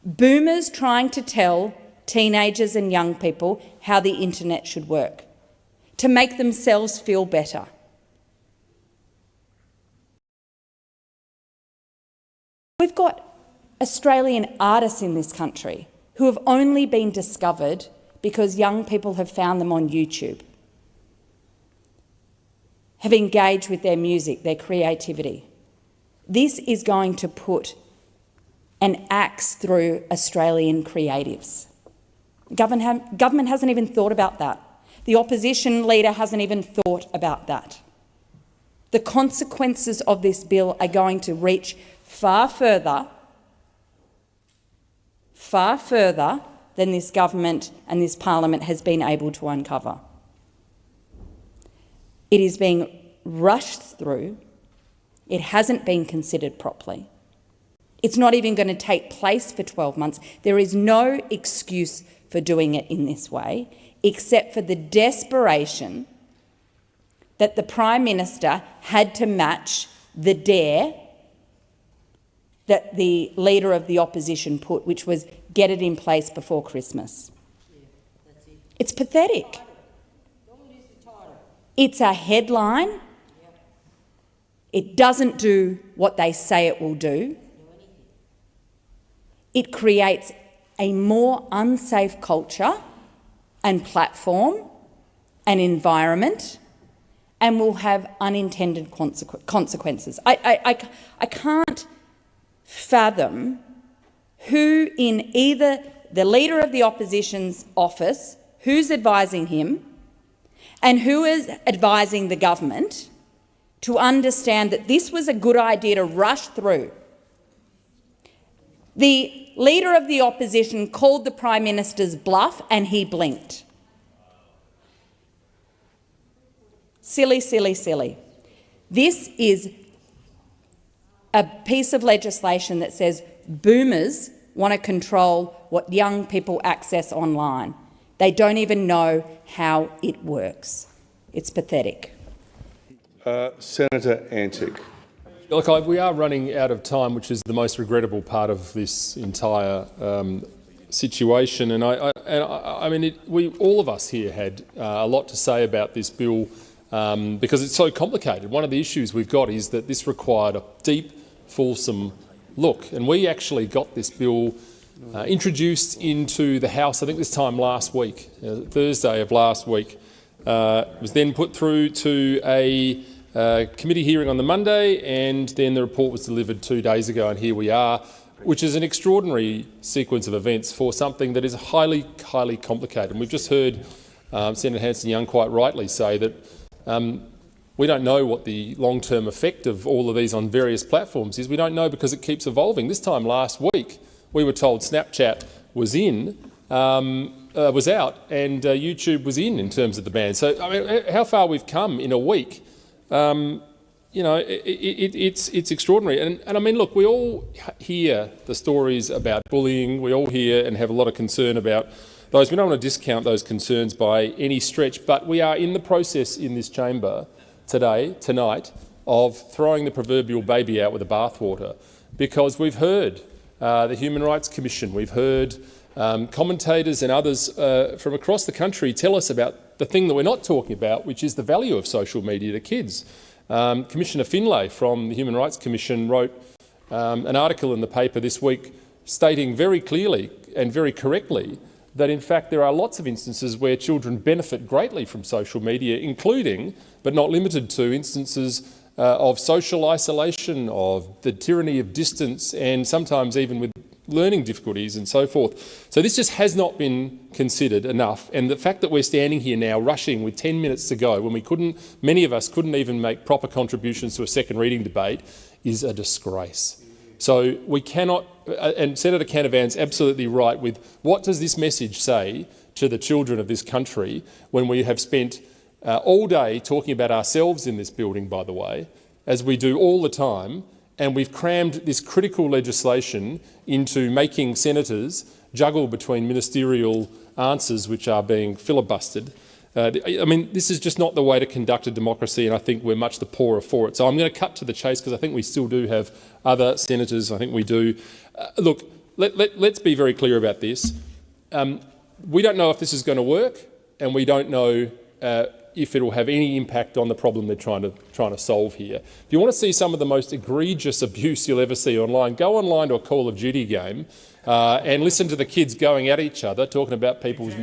Boomers trying to tell teenagers and young people how the internet should work, to make themselves feel better. We've got Australian artists in this country who have only been discovered because young people have found them on YouTube, have engaged with their music, their creativity. This is going to put an axe through Australian creatives. Government hasn't even thought about that. The opposition leader hasn't even thought about that. The consequences of this bill are going to reach far further than this government and this parliament has been able to uncover. It is being rushed through. It hasn't been considered properly. It's not even going to take place for 12 months. There is no excuse for doing it in this way, except for the desperation that the Prime Minister had to match the dare that the Leader of the Opposition put, which was get it in place before Christmas. It's pathetic. It's a headline. It doesn't do what they say it will do. It creates a more unsafe culture and platform and environment, and will have unintended consequences. I can't fathom who in either the Leader of the Opposition's office, who's advising him, and who is advising the government to understand that this was a good idea to rush through. The Leader of the Opposition called the Prime Minister's bluff and he blinked. Silly, silly, silly. This is a piece of legislation that says boomers want to control what young people access online. They don't even know how it works. It's pathetic. Senator Antic. Look, we are running out of time, which is the most regrettable part of this entire situation. And I mean, all of us here had a lot to say about this bill because it's so complicated. One of the issues we've got is that this required a deep, fulsome look, and we actually got this bill introduced into the House, I think this time last week, Thursday of last week. It was then put through to a committee hearing on the Monday, and then the report was delivered 2 days ago, and here we are, which is an extraordinary sequence of events for something that is highly, highly complicated. And we've just heard Senator Hanson-Young quite rightly say that we don't know what the long-term effect of all of these on various platforms is. We don't know because it keeps evolving. This time last week, we were told Snapchat was out and YouTube was in terms of the ban. So, I mean, how far we've come in a week, you know, it's extraordinary. And I mean, look, we all hear the stories about bullying. We all hear and have a lot of concern about those. We don't want to discount those concerns by any stretch, but we are in the process in this chamber tonight, of throwing the proverbial baby out with the bathwater, because we've heard the Human Rights Commission, we've heard commentators and others from across the country tell us about the thing that we're not talking about, which is the value of social media to kids. Commissioner Finlay from the Human Rights Commission wrote an article in the paper this week stating very clearly and very correctly that in fact there are lots of instances where children benefit greatly from social media, including, but not limited to, instances of social isolation, of the tyranny of distance, and sometimes even with learning difficulties and so forth. So this just has not been considered enough, and the fact that we're standing here now rushing with 10 minutes to go when we many of us couldn't even make proper contributions to a second reading debate is a disgrace. So we cannot, and Senator Canavan's absolutely right with what does this message say to the children of this country when we have spent all day talking about ourselves in this building, by the way, as we do all the time, and we've crammed this critical legislation into making senators juggle between ministerial answers which are being filibustered. I mean, this is just not the way to conduct a democracy, and I think we're much the poorer for it. So I'm going to cut to the chase because I think we still do have other senators. I think we do. Look, let's be very clear about this. We don't know if this is going to work, and we don't know if it will have any impact on the problem they're trying to solve here. If you want to see some of the most egregious abuse you'll ever see online, go online to a Call of Duty game and listen to the kids going at each other, talking about people's...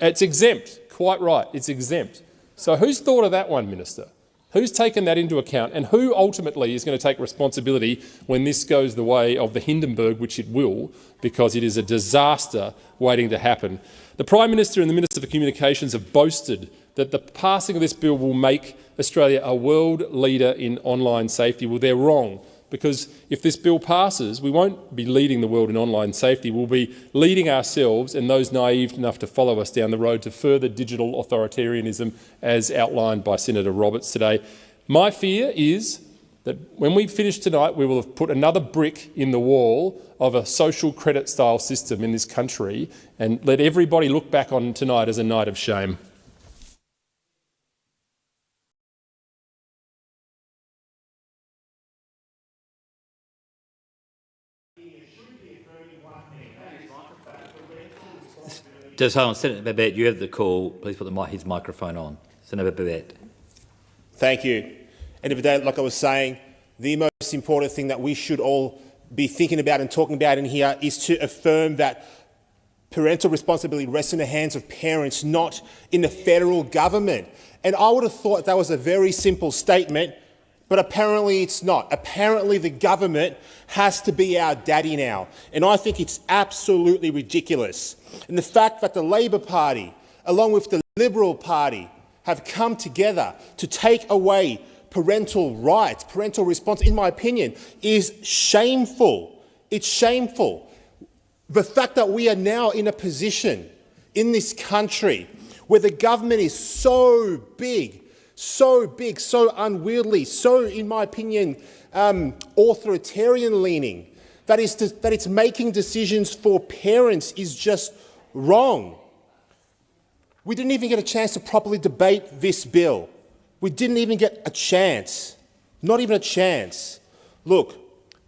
It's exempt, quite right, it's exempt. So who's thought of that one, Minister? Who's taken that into account, and who ultimately is going to take responsibility when this goes the way of the Hindenburg, which it will, because it is a disaster waiting to happen? The Prime Minister and the Minister for Communications have boasted that the passing of this bill will make Australia a world leader in online safety. Well, they're wrong, because if this bill passes, we won't be leading the world in online safety. We'll be leading ourselves and those naive enough to follow us down the road to further digital authoritarianism, as outlined by Senator Roberts today. My fear is that when we finish tonight, we will have put another brick in the wall of a social credit-style system in this country and let everybody look back on tonight as a night of shame. Just hold on, Senator Babet, you have the call. Please put his microphone on. Senator Babet. Thank you. End of the day, like I was saying, the most important thing that we should all be thinking about and talking about in here is to affirm that parental responsibility rests in the hands of parents, not in the federal government. And I would have thought that was a very simple statement, but apparently it's not. Apparently the government has to be our daddy now. And I think it's absolutely ridiculous. And the fact that the Labor Party, along with the Liberal Party, have come together to take away parental rights, parental response, in my opinion, is shameful. It's shameful. The fact that we are now in a position in this country where the government is so big, so unwieldy, so, in my opinion, authoritarian-leaning, that it's making decisions for parents is just wrong. We didn't even get a chance to properly debate this bill. We didn't even get a chance, not even a chance. Look,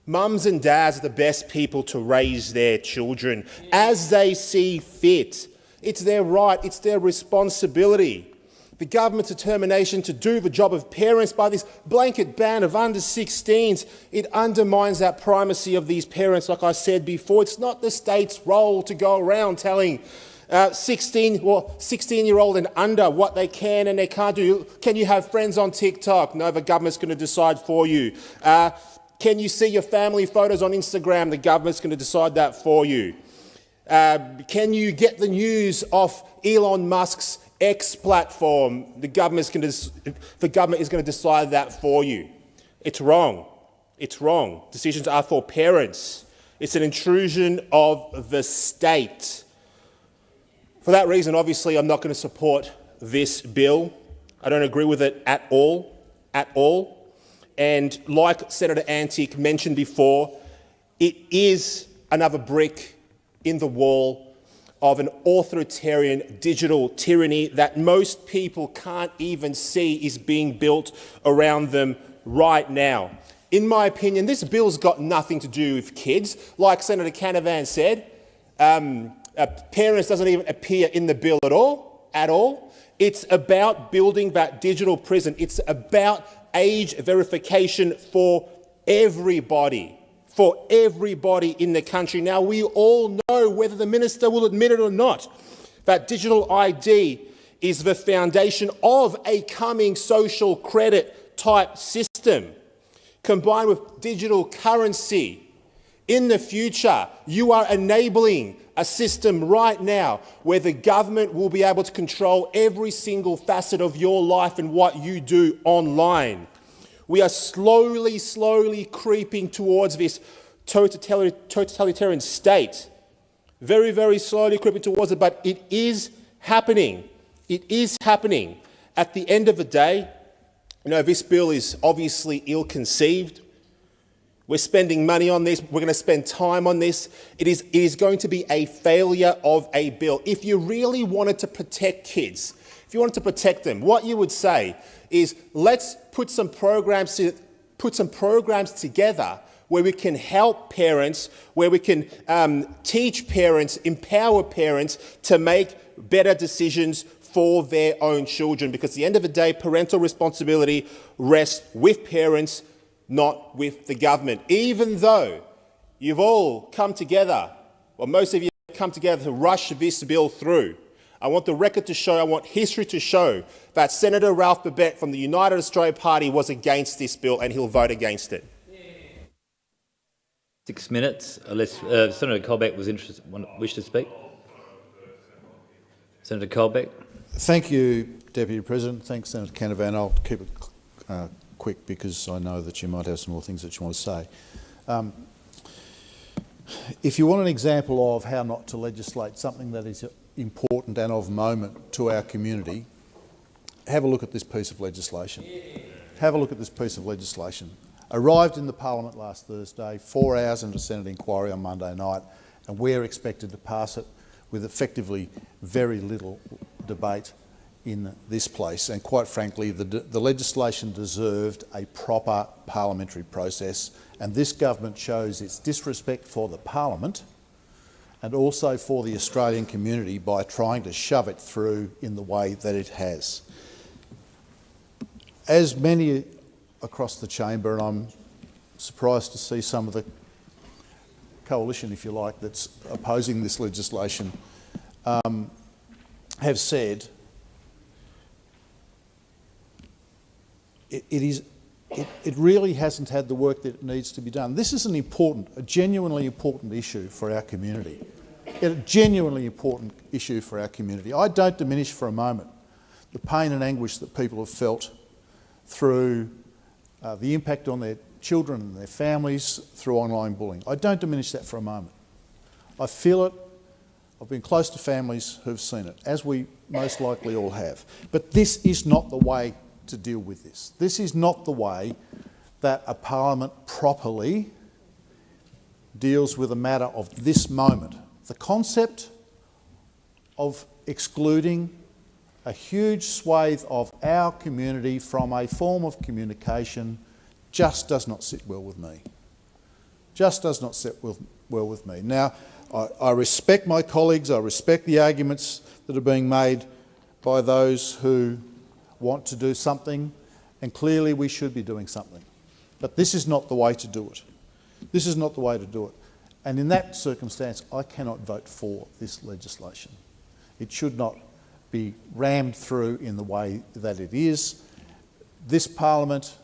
mums and dads are the best people to raise their children as they see fit. It's their right, it's their responsibility. The government's determination to do the job of parents by this blanket ban of under-16s, it undermines that primacy of these parents. Like I said before, it's not the state's role to go around telling 16-year-old and under what they can and they can't do. Can you have friends on TikTok? No, the government's going to decide for you. Can you see your family photos on Instagram? The government's going to decide that for you. Can you get the news off Elon Musk's X platform? The government is going to decide that for you. It's wrong. It's wrong. Decisions are for parents. It's an intrusion of the state. For that reason, obviously, I'm not going to support this bill. I don't agree with it at all, And like Senator Antic mentioned before, it is another brick in the wall of an authoritarian digital tyranny that most people can't even see is being built around them right now. In my opinion, this bill's got nothing to do with kids. Like Senator Canavan said, parents doesn't even appear in the bill at all. It's about building that digital prison. It's about age verification for everybody in the country. Now, we all know, whether the minister will admit it or not, that digital ID is the foundation of a coming social credit type system, combined with digital currency. In the future, you are enabling a system right now where the government will be able to control every single facet of your life and what you do online. We are slowly creeping towards this totalitarian state. Very slowly creeping towards it, but it is happening. It is happening. At the end of the day, this bill is obviously ill-conceived. We're spending money on this. We're going to spend time on this. It is going to be a failure of a bill. If you really wanted to protect kids, if you wanted to protect them, what you would say is, let's put some programs together where we can help parents, where we can teach parents, empower parents to make better decisions for their own children, because at the end of the day, parental responsibility rests with parents, not with the government. Even though you've all come together, or most of you have come together to rush this bill through, I want the record to show, I want history to show that Senator Ralph Babet from the United Australia Party was against this bill and he'll vote against it. 6 minutes, unless Senator Colbeck wished to speak. Senator Colbeck. Thank you, Deputy President. Thanks, Senator Canavan. I'll keep it quick because I know that you might have some more things that you want to say. If you want an example of how not to legislate something that is important and of moment to our community, have a look at this piece of legislation. Have a look at this piece of legislation. Arrived in the Parliament last Thursday, 4 hours into Senate inquiry on Monday night, and we're expected to pass it with effectively very little debate in this place. And quite frankly, the legislation deserved a proper parliamentary process, and this government shows its disrespect for the Parliament and also for the Australian community by trying to shove it through in the way that it has. As many across the chamber, and I'm surprised to see some of the coalition, if you like, that's opposing this legislation, have said, it really hasn't had the work that needs to be done. This is a genuinely important issue for our community. A genuinely important issue for our community. I don't diminish for a moment the pain and anguish that people have felt through the impact on their children and their families through online bullying. I don't diminish that for a moment. I feel it. I've been close to families who've seen it, as we most likely all have. But this is not the way to deal with this. This is not the way that a parliament properly deals with a matter of this moment. The concept of excluding a huge swathe of our community from a form of communication just does not sit well with me. Just does not sit well with me. Now, I respect my colleagues, I respect the arguments that are being made by those who want to do something, and clearly we should be doing something. But this is not the way to do it. This is not the way to do it. And in that circumstance, I cannot vote for this legislation. It should not be rammed through in the way that it is. This Parliament,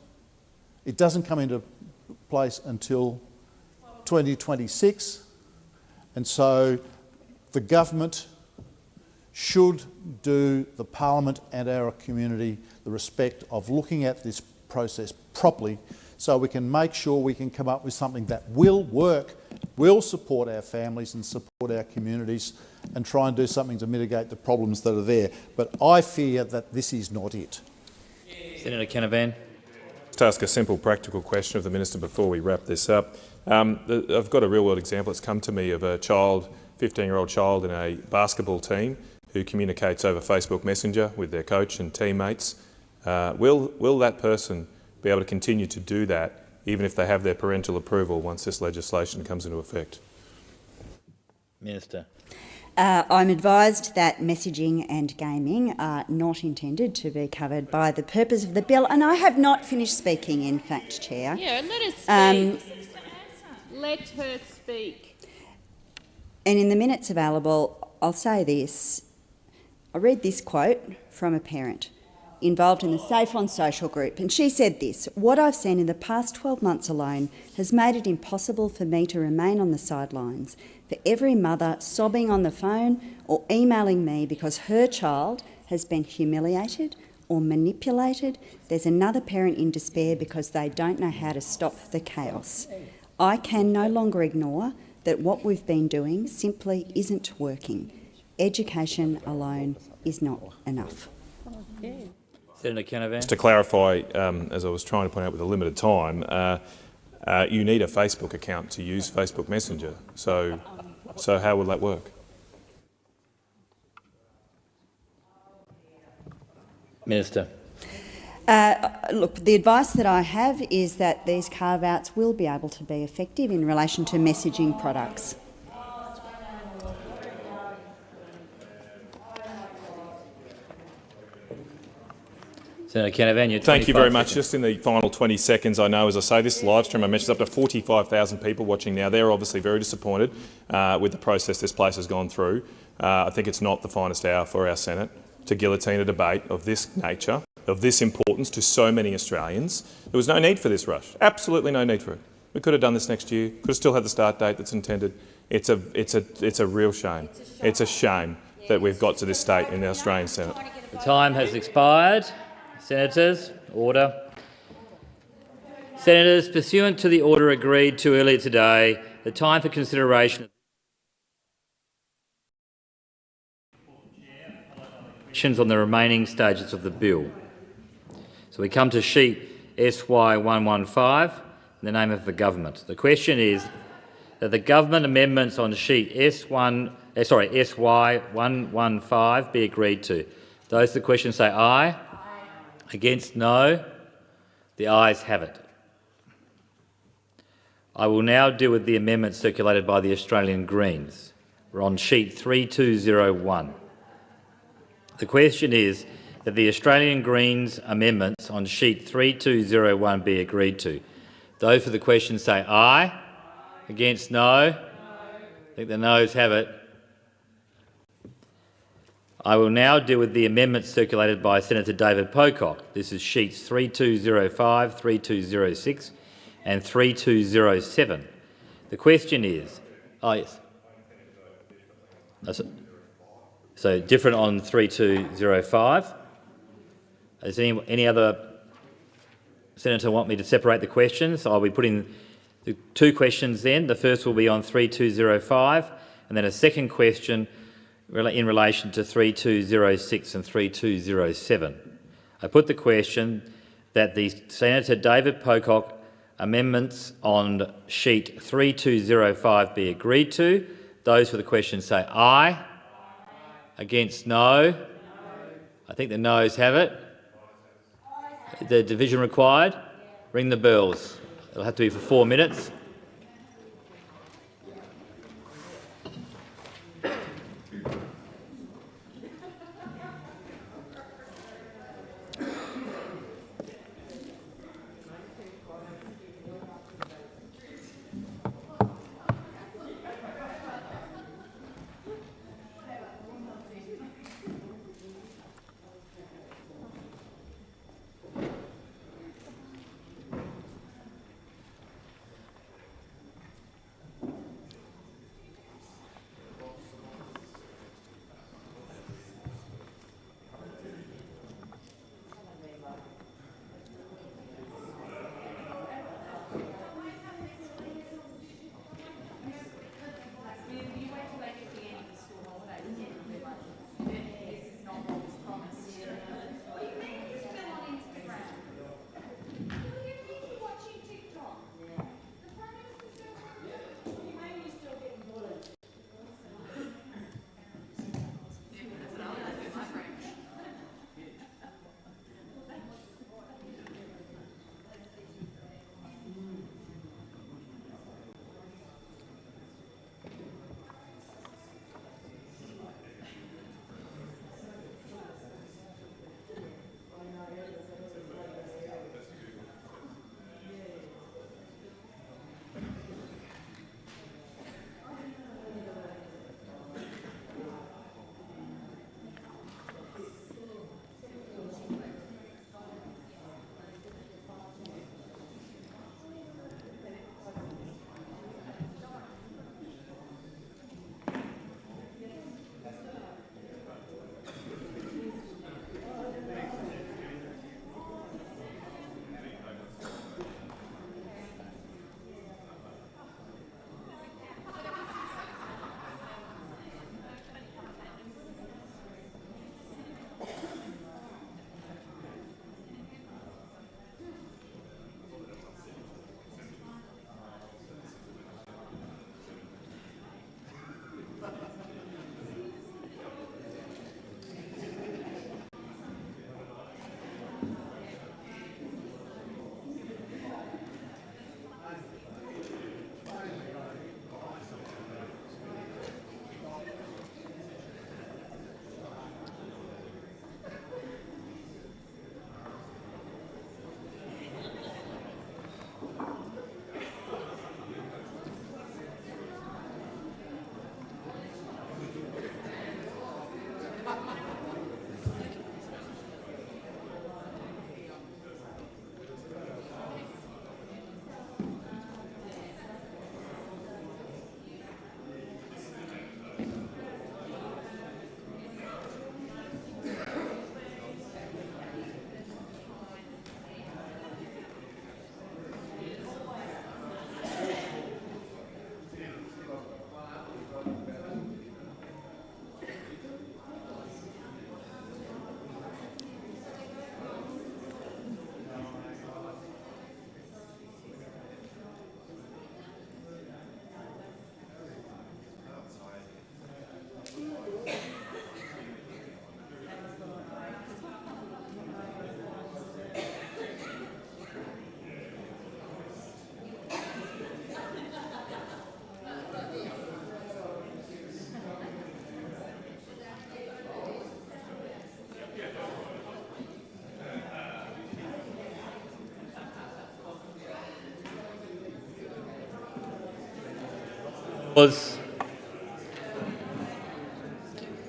it doesn't come into place until 2026, and so the government should do the Parliament and our community the respect of looking at this process properly so we can make sure we can come up with something that will work, will support our families and support our communities, and try and do something to mitigate the problems that are there. But I fear that this is not it. Senator Canavan. To ask a simple practical question of the Minister before we wrap this up. I've got a real-world example that's come to me of a child, 15-year-old child in a basketball team who communicates over Facebook Messenger with their coach and teammates. Will that person be able to continue to do that even if they have their parental approval once this legislation comes into effect? Minister. I'm advised that messaging and gaming are not intended to be covered by the purpose of the bill, and I have not finished speaking, in fact, Chair. Yeah, let her speak. Let her speak. And in the minutes available, I'll say this. I read this quote from a parent involved in the Safe on Social group, and she said this: "What I've seen in the past 12 months alone has made it impossible for me to remain on the sidelines. For every mother sobbing on the phone or emailing me because her child has been humiliated or manipulated, there's another parent in despair because they don't know how to stop the chaos. I can no longer ignore that what we've been doing simply isn't working. Education alone is not enough." Senator Canavan. Just to clarify, as I was trying to point out with a limited time, you need a Facebook account to use Facebook Messenger. So how will that work? Minister. Look, the advice that I have is that these carve-outs will be able to be effective in relation to messaging products. Senator Canavan, thank you very much. Just in the final 20 seconds, I know, as I say, this live stream, I mentioned, up to 45,000 people watching now. They're obviously very disappointed with the process this place has gone through. I think it's not the finest hour for our Senate to guillotine a debate of this nature, of this importance to so many Australians. There was no need for this rush. Absolutely no need for it. We could have done this next year. Could have still had the start date that's intended. It's a real shame. It's a shame that we've got to this state in the Australian Senate. The time has expired. Senators, order. Senators, pursuant to the order agreed to earlier today, the time for consideration on the remaining stages of the bill. So we come to sheet SY115, in the name of the government. The question is that the government amendments on sheet SY115 be agreed to. Those to the question say aye. Against, no. The ayes have it. I will now deal with the amendments circulated by the Australian Greens. We're on sheet 3201. The question is that the Australian Greens amendments on sheet 3201 be agreed to. Those for the question say aye. Against, no. I think the noes have it. I will now deal with the amendments circulated by Senator David Pocock. This is sheets 3205, 3206 and 3207. The question is... Oh, yes. So different on 3205. Does any other senator want me to separate the questions? I'll be putting the two questions then. The first will be on 3205 and then a second question in relation to 3206 and 3207. I put the question that the Senator David Pocock amendments on sheet 3205 be agreed to. Those for the question say aye. Against, no. I think the noes have it. The division required? Ring the bells. It'll have to be for 4 minutes.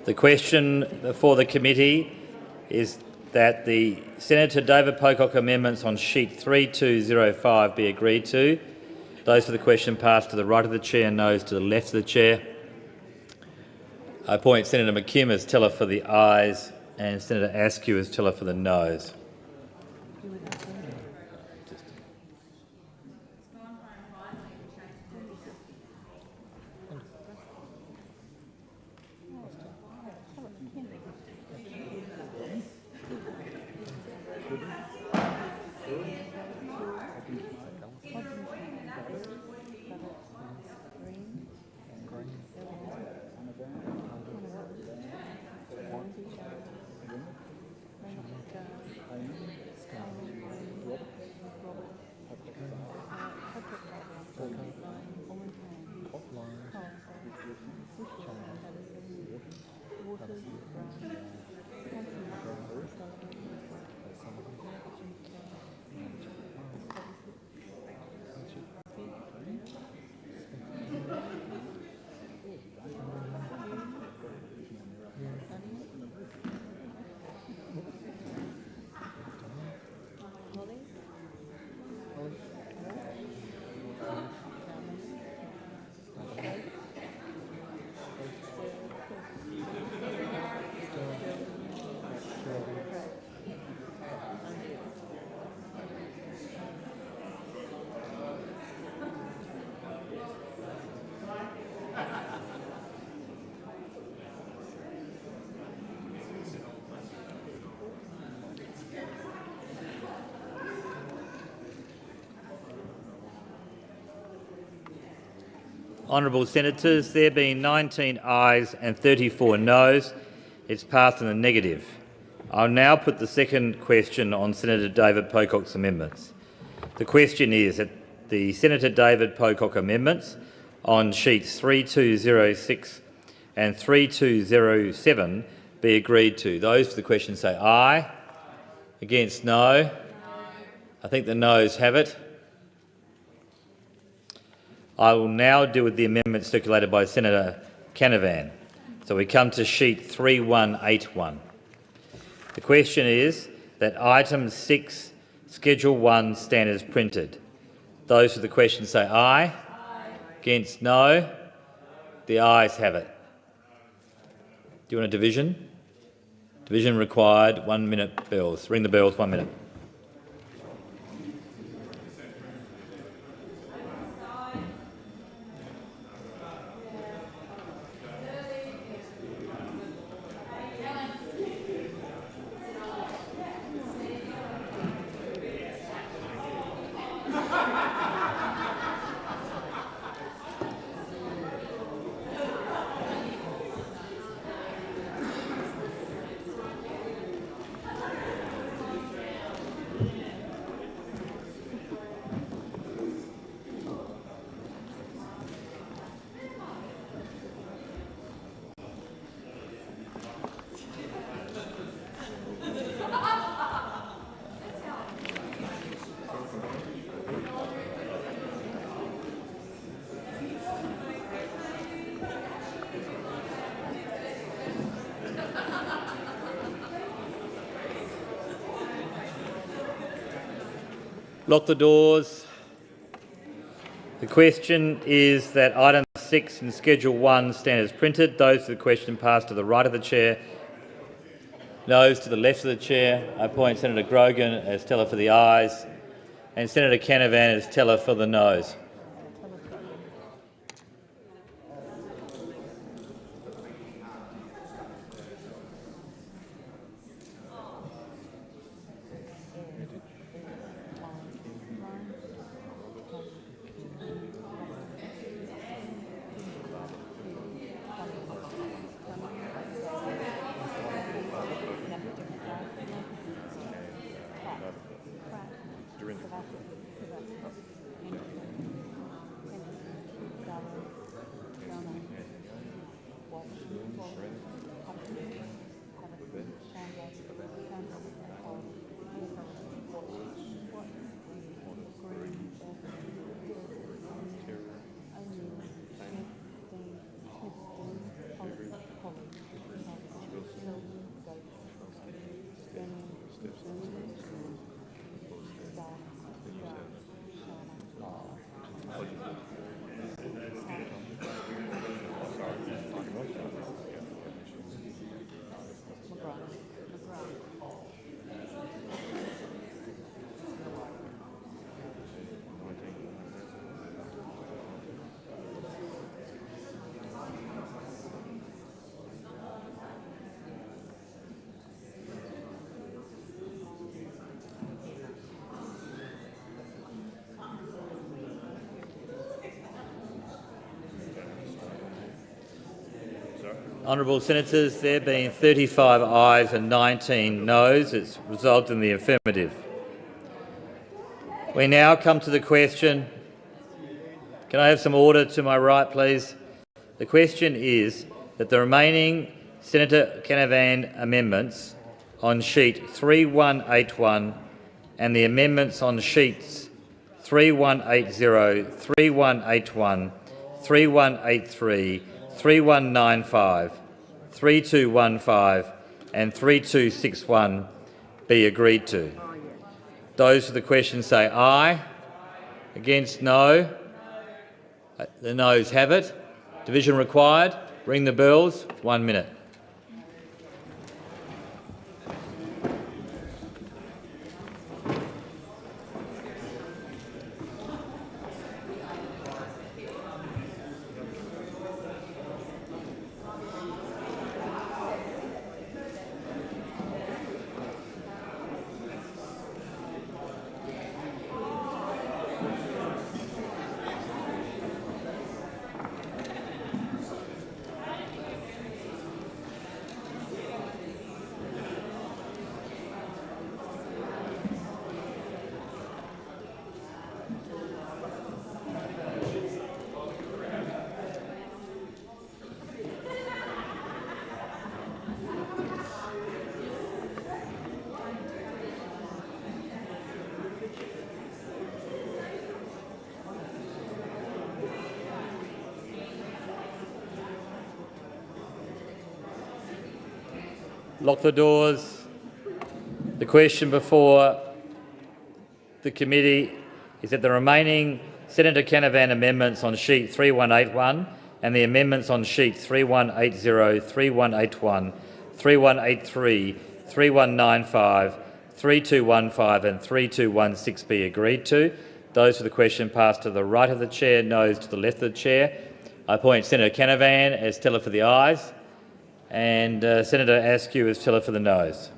The question for the committee is that the Senator David Pocock amendments on sheet 3205 be agreed to. Those for the question pass to the right of the chair, noes to the left of the chair. I appoint Senator McKim as teller for the ayes and Senator Askew as teller for the noes. Honourable Senators, there being 19 ayes and 34 noes, it's passed in the negative. I'll now put the second question on Senator David Pocock's amendments. The question is that the Senator David Pocock amendments on sheets 3206 and 3207 be agreed to. Those for the question say aye. Against, no. I think the noes have it. I will now deal with the amendment circulated by Senator Canavan. So we come to sheet 3181. The question is that item 6, Schedule 1, stand as printed. Those for the question say aye. Aye. Against, no. The ayes have it. Do you want a division? Division required. 1 minute bells. Ring the bells, 1 minute. Lock the doors. The question is that item 6 in Schedule 1 stand as printed. Those for the question pass to the right of the chair. Noes to the left of the chair. I appoint Senator Grogan as teller for the ayes and Senator Canavan as teller for the noes. Honourable Senators, there being 35 ayes and 19 noes, it's resulted in the affirmative. We now come to the question. Can I have some order to my right, please? The question is that the remaining Senator Canavan amendments on sheet 3181 and the amendments on sheets 3180, 3181, 3183, 3195, 3215 and 3261 be agreed to. Those for the question say aye. Against, no. The noes have it. Division required. Ring the bells. 1 minute. Lock the doors. The question before the committee is that the remaining Senator Canavan amendments on sheet 3181 and the amendments on sheet 3180, 3181, 3183, 3195, 3215 and 3216 be agreed to. Those for the question pass to the right of the chair, noes to the left of the chair. I appoint Senator Canavan as teller for the ayes and Senator Askew as teller for the noes.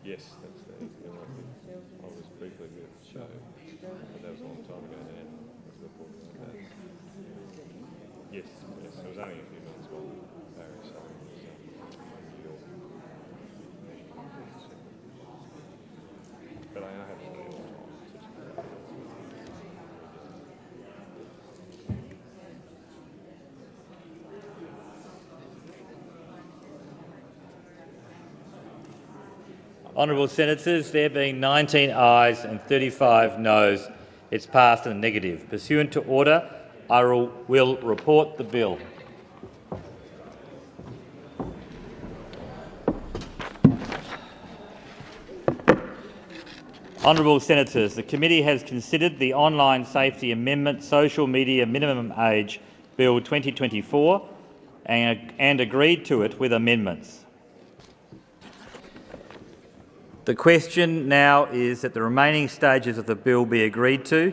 Yes, that's the I was briefly with show, but that was a long time ago now. Yes, yes, it was only a few months while Barry so but I have a little time. Honourable Senators, there being 19 ayes and 35 noes, it's passed in the negative. Pursuant to order, I will report the bill. Honourable Senators, the committee has considered the Online Safety Amendment Social Media Minimum Age Bill 2024 and agreed to it with amendments. The question now is that the remaining stages of the bill be agreed to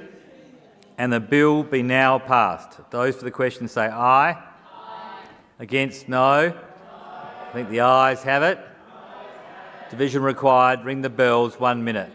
and the bill be now passed. Those for the question say aye. Aye. Against, no. I think the ayes have it. Division required. Ring the bells. 1 minute.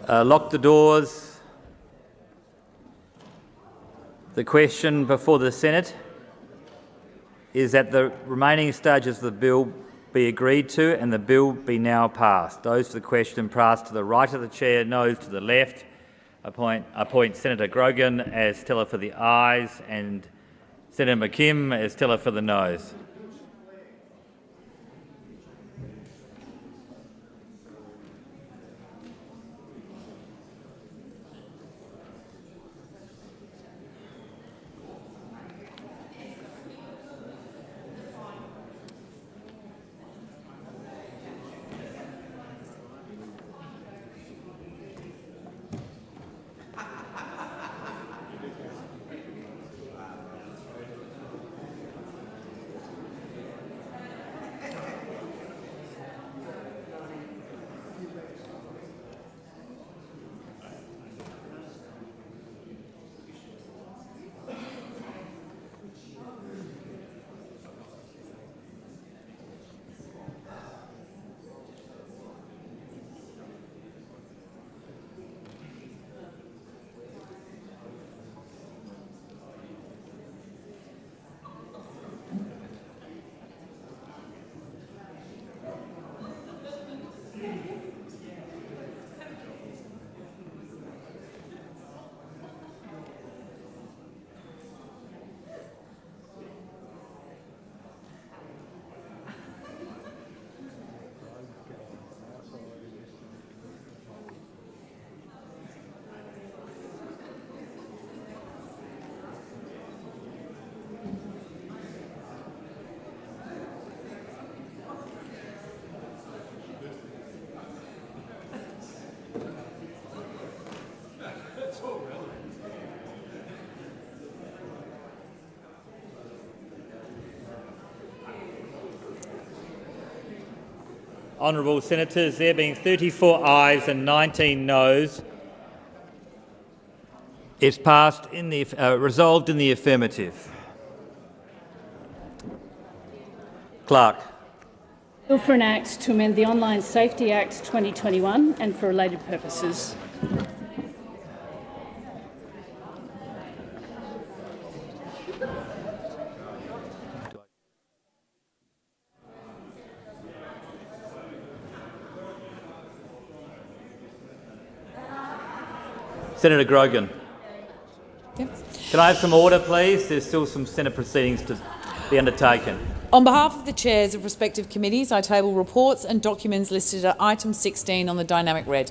Lock the doors. The question before the Senate is that the remaining stages of the bill be agreed to and the bill be now passed. Those for the question pass to the right of the chair, noes to the left. Appoint Senator Grogan as teller for the ayes and Senator McKim as teller for the noes. Honourable Senators, there being 34 ayes and 19 noes, it's passed in the resolved in the affirmative. Clerk. Bill for an Act to amend the Online Safety Act 2021 and for related purposes. Senator Grogan. Yep. Can I have some order, please? There's still some Senate proceedings to be undertaken. On behalf of the chairs of respective committees, I table reports and documents listed at item 16 on the dynamic red.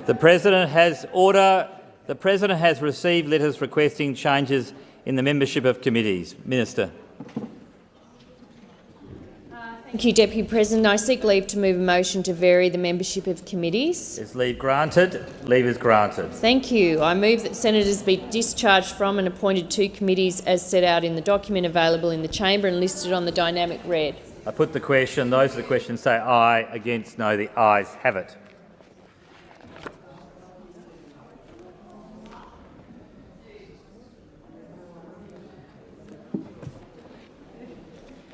The President has received letters requesting changes in the membership of committees. Minister. Thank you, Deputy President. I seek leave to move a motion to vary the membership of committees. Is leave granted? Leave is granted. Thank you. I move that senators be discharged from and appointed to committees as set out in the document available in the chamber and listed on the dynamic red. I put the question. Those for the question say aye. Against no. The ayes have it.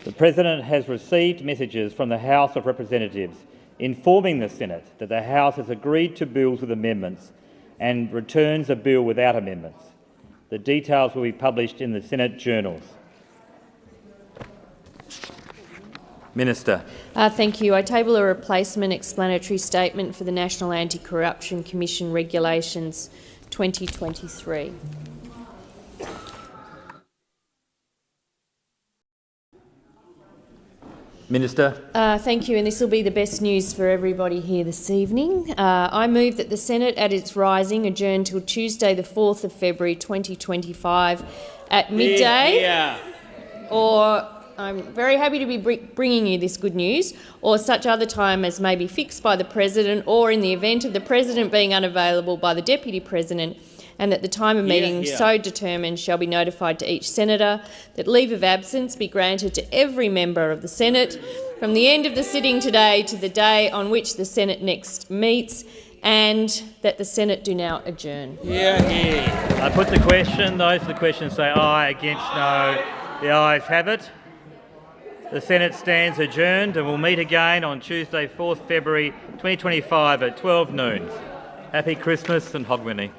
The President has received messages from the House of Representatives informing the Senate that the House has agreed to bills with amendments and returns a bill without amendments. The details will be published in the Senate journals. Minister. Thank you. I table a replacement explanatory statement for the National Anti-Corruption Commission Regulations 2023. Minister. Thank you, and this will be the best news for everybody here this evening. I move that the Senate at its rising adjourn till Tuesday the 4th of February 2025 at midday, or I'm very happy to be bringing you this good news, or such other time as may be fixed by the President, or in the event of the President being unavailable by the Deputy President, and that the time of meeting so determined shall be notified to each senator, that leave of absence be granted to every member of the Senate from the end of the sitting today to the day on which the Senate next meets, and that the Senate do now adjourn. I put the question. Those for the question say aye, against no. The ayes have it. The Senate stands adjourned and will meet again on Tuesday, 4th February 2025 at 12 noon. Happy Christmas and Hogmanay.